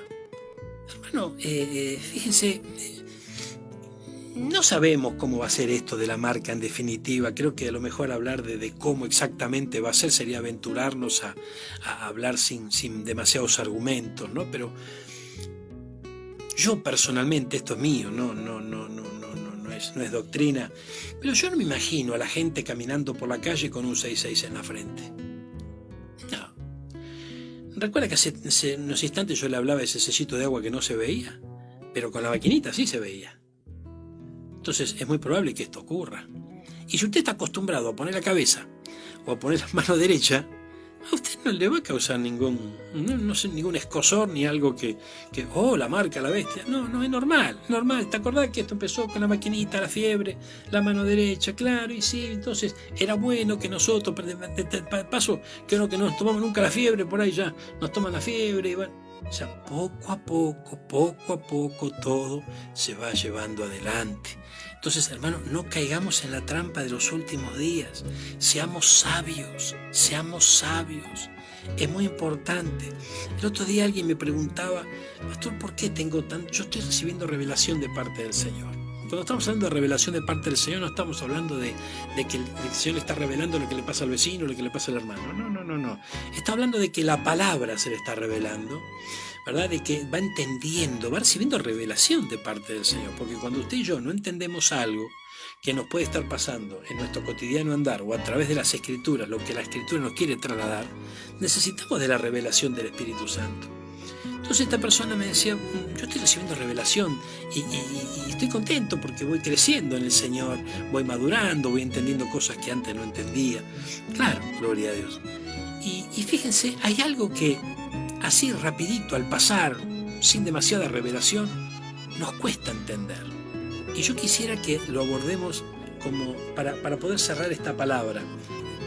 Hermano, fíjense, no sabemos cómo va a ser esto de la marca en definitiva. Creo que a lo mejor hablar de cómo exactamente va a ser sería aventurarnos a hablar sin demasiados argumentos, ¿no? Pero yo personalmente, esto es mío, no es doctrina, pero yo no me imagino a la gente caminando por la calle con un 666 en la frente. Recuerda que hace unos instantes yo le hablaba de ese sellito de agua que no se veía, pero con la maquinita sí se veía. Entonces es muy probable que esto ocurra. Y si usted está acostumbrado a poner la cabeza o a poner la mano derecha, a usted no le va a causar ningún escozor ni algo que la marca, la bestia. No, es normal. ¿Te acordás que esto empezó con la maquinita, la fiebre, la mano derecha? Claro, y sí, entonces era bueno que nosotros, paso, que no nos tomamos nunca la fiebre, por ahí ya nos toman la fiebre, y bueno. O sea, poco a poco todo se va llevando adelante. Entonces, hermano, no caigamos en la trampa de los últimos días. Seamos sabios. Es muy importante. El otro día alguien me preguntaba, pastor, ¿por qué yo estoy recibiendo revelación de parte del Señor? Cuando estamos hablando de revelación de parte del Señor, no estamos hablando de que el Señor le está revelando lo que le pasa al vecino, lo que le pasa al hermano. No. Está hablando de que la palabra se le está revelando, ¿verdad? De que va entendiendo, va recibiendo revelación de parte del Señor. Porque cuando usted y yo no entendemos algo que nos puede estar pasando en nuestro cotidiano andar o a través de las Escrituras, lo que la Escritura nos quiere trasladar, necesitamos de la revelación del Espíritu Santo. Entonces esta persona me decía, yo estoy recibiendo revelación y estoy contento porque voy creciendo en el Señor, voy madurando, voy entendiendo cosas que antes no entendía. Claro, gloria a Dios. Y fíjense, hay algo que así rapidito al pasar, sin demasiada revelación, nos cuesta entender. Y yo quisiera que lo abordemos como para poder cerrar esta palabra.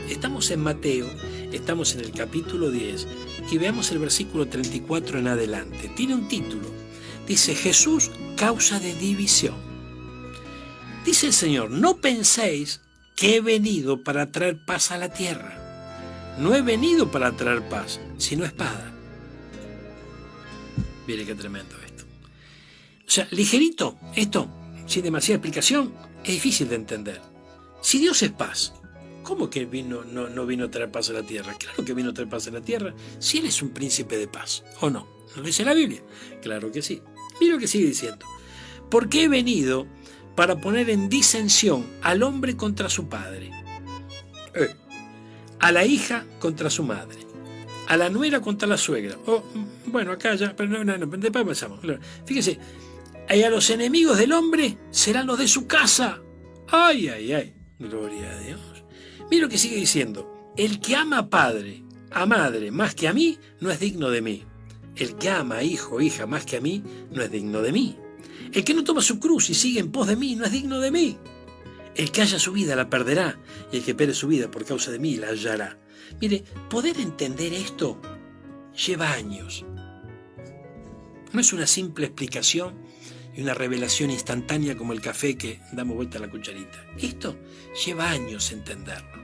Estamos en Mateo, estamos en el capítulo 10 y veamos el versículo 34 en adelante. Tiene un título. Dice, Jesús, causa de división. Dice el Señor, no penséis que he venido para traer paz a la tierra. No he venido para traer paz, sino espada. Mire qué tremendo esto. O sea, ligerito, esto, sin demasiada explicación, es difícil de entender. Si Dios es paz, ¿cómo que no vino a traer paz a la tierra? Claro que vino a traer paz a la tierra, si Él es un príncipe de paz, ¿o no? ¿No lo dice la Biblia? Claro que sí. Mira lo que sigue diciendo. Porque he venido para poner en disensión al hombre contra su padre, a la hija contra su madre, a la nuera contra la suegra. Bueno, acá ya, pero no, después pasamos. Fíjese, y a los enemigos del hombre serán los de su casa. ¡Ay! Gloria a Dios. Mira lo que sigue diciendo. El que ama a padre, a madre, más que a mí, no es digno de mí. El que ama a hijo o hija más que a mí, no es digno de mí. El que no toma su cruz y sigue en pos de mí, no es digno de mí. El que haya su vida la perderá, y el que pierde su vida por causa de mí la hallará. Mire, poder entender esto lleva años. No es una simple explicación y una revelación instantánea como el café que damos vuelta a la cucharita. Esto lleva años entenderlo,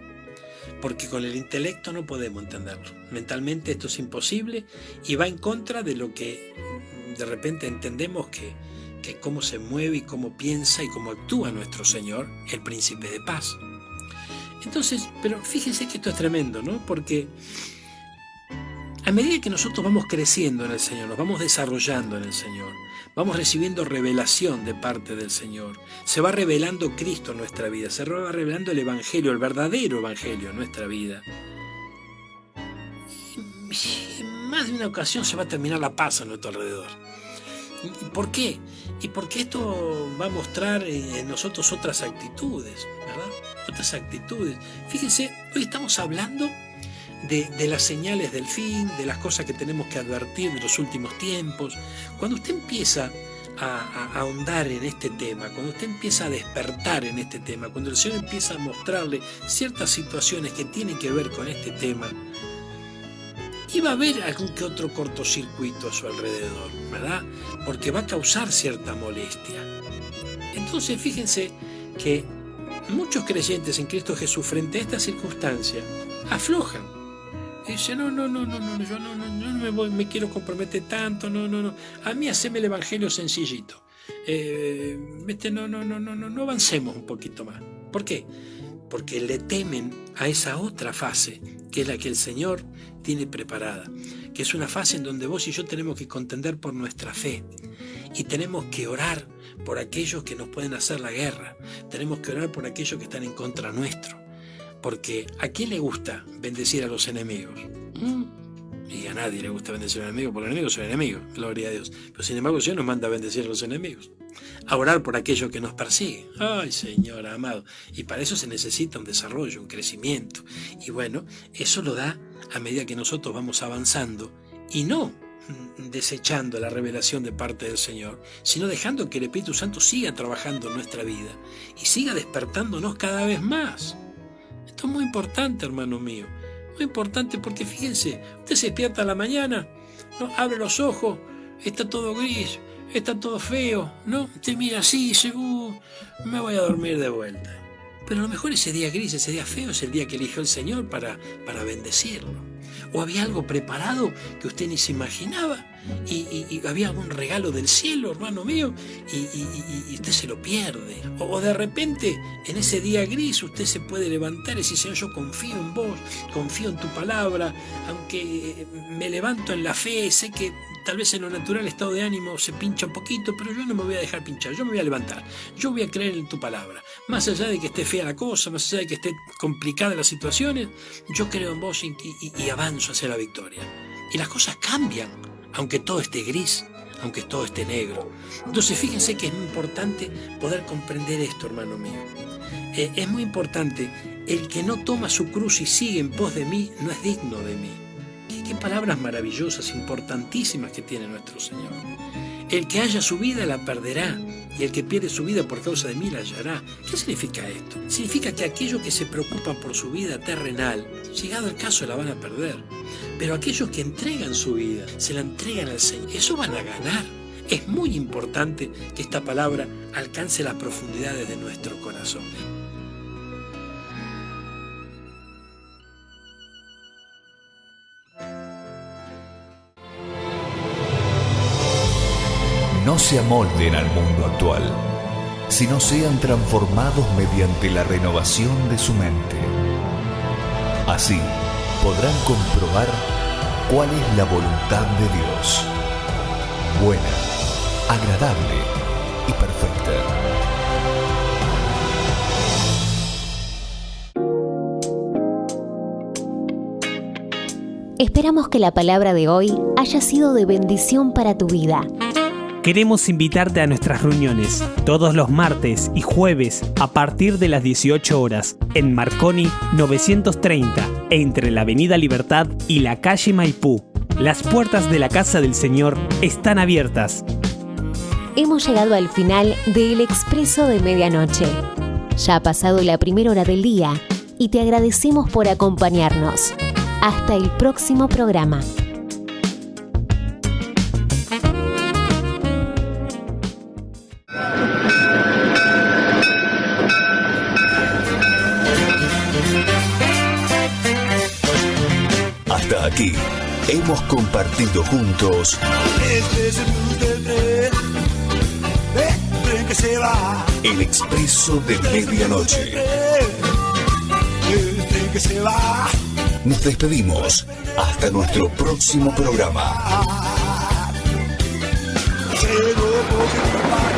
porque con el intelecto no podemos entenderlo. Mentalmente esto es imposible y va en contra de lo que de repente entendemos que cómo se mueve y cómo piensa y cómo actúa nuestro Señor, el Príncipe de Paz. Entonces, pero fíjense que esto es tremendo, ¿no? Porque a medida que nosotros vamos creciendo en el Señor, nos vamos desarrollando en el Señor, vamos recibiendo revelación de parte del Señor, se va revelando Cristo en nuestra vida, se va revelando el Evangelio, el verdadero Evangelio en nuestra vida. Y en más de una ocasión se va a terminar la paz a nuestro alrededor. ¿Y por qué? Y porque esto va a mostrar en nosotros otras actitudes, ¿verdad? Otras actitudes. Fíjense, hoy estamos hablando de las señales del fin, de las cosas que tenemos que advertir de los últimos tiempos. Cuando usted empieza a ahondar en este tema, cuando usted empieza a despertar en este tema, cuando el Señor empieza a mostrarle ciertas situaciones que tienen que ver con este tema, iba a haber algún que otro cortocircuito a su alrededor, ¿verdad? Porque va a causar cierta molestia. Entonces fíjense que muchos creyentes en Cristo Jesús frente a esta circunstancia aflojan. Dicen, no, yo no me quiero comprometer tanto, no. A mí haceme el evangelio sencillito. No avancemos un poquito más. ¿Por qué? Porque le temen a esa otra fase, que es la que el Señor tiene preparada, que es una fase en donde vos y yo tenemos que contender por nuestra fe y tenemos que orar por aquellos que nos pueden hacer la guerra, tenemos que orar por aquellos que están en contra nuestro, porque ¿a quién le gusta bendecir a los enemigos? Y a nadie le gusta bendecir a los enemigos, porque los enemigos son enemigos, gloria a Dios. Pero sin embargo, el Señor nos manda a bendecir a los enemigos, a orar por aquellos que nos persiguen. Ay, Señor amado. Y para eso se necesita un desarrollo, un crecimiento. Y bueno, eso lo da a medida que nosotros vamos avanzando y no desechando la revelación de parte del Señor, sino dejando que el Espíritu Santo siga trabajando en nuestra vida y siga despertándonos cada vez más. Esto es muy importante, hermano mío. Muy importante porque fíjense, usted se despierta a la mañana, ¿no? Abre los ojos, está todo gris, está todo feo, ¿no? Usted mira así y dice, me voy a dormir de vuelta. Pero a lo mejor ese día gris, ese día feo es el día que eligió el Señor para bendecirlo. O había algo preparado que usted ni se imaginaba y había algún regalo del cielo, hermano mío, y usted se lo pierde. O de repente, en ese día gris, usted se puede levantar y decir, Señor, yo confío en vos, confío en tu palabra, aunque me levanto en la fe, sé que tal vez en lo natural el estado de ánimo se pincha un poquito, pero yo no me voy a dejar pinchar, yo me voy a levantar, yo voy a creer en tu palabra. Más allá de que esté fea la cosa, más allá de que esté complicada las situaciones, yo creo en vos y avanzo hacia la victoria. Y las cosas cambian, aunque todo esté gris, aunque todo esté negro. Entonces fíjense que es muy importante poder comprender esto, hermano mío. Es muy importante, el que no toma su cruz y sigue en pos de mí, no es digno de mí. Qué palabras maravillosas, importantísimas que tiene nuestro Señor. El que haya su vida la perderá, y el que pierde su vida por causa de mí la hallará. ¿Qué significa esto? Significa que aquellos que se preocupan por su vida terrenal, llegado el caso, la van a perder. Pero aquellos que entregan su vida, se la entregan al Señor, eso van a ganar. Es muy importante que esta palabra alcance las profundidades de nuestro corazón. No se amolden al mundo actual, sino sean transformados mediante la renovación de su mente. Así podrán comprobar cuál es la voluntad de Dios, buena, agradable y perfecta. Esperamos que la palabra de hoy haya sido de bendición para tu vida. Queremos invitarte a nuestras reuniones todos los martes y jueves a partir de las 18 horas en Marconi 930, entre la Avenida Libertad y la calle Maipú. Las puertas de la Casa del Señor están abiertas. Hemos llegado al final de El Expreso de Medianoche. Ya ha pasado la primera hora del día y te agradecemos por acompañarnos. Hasta el próximo programa. Hasta aquí hemos compartido juntos Este es el blues del tren que se va. el expreso de medianoche. El tren que se va. Nos despedimos hasta nuestro próximo programa. Llegó porque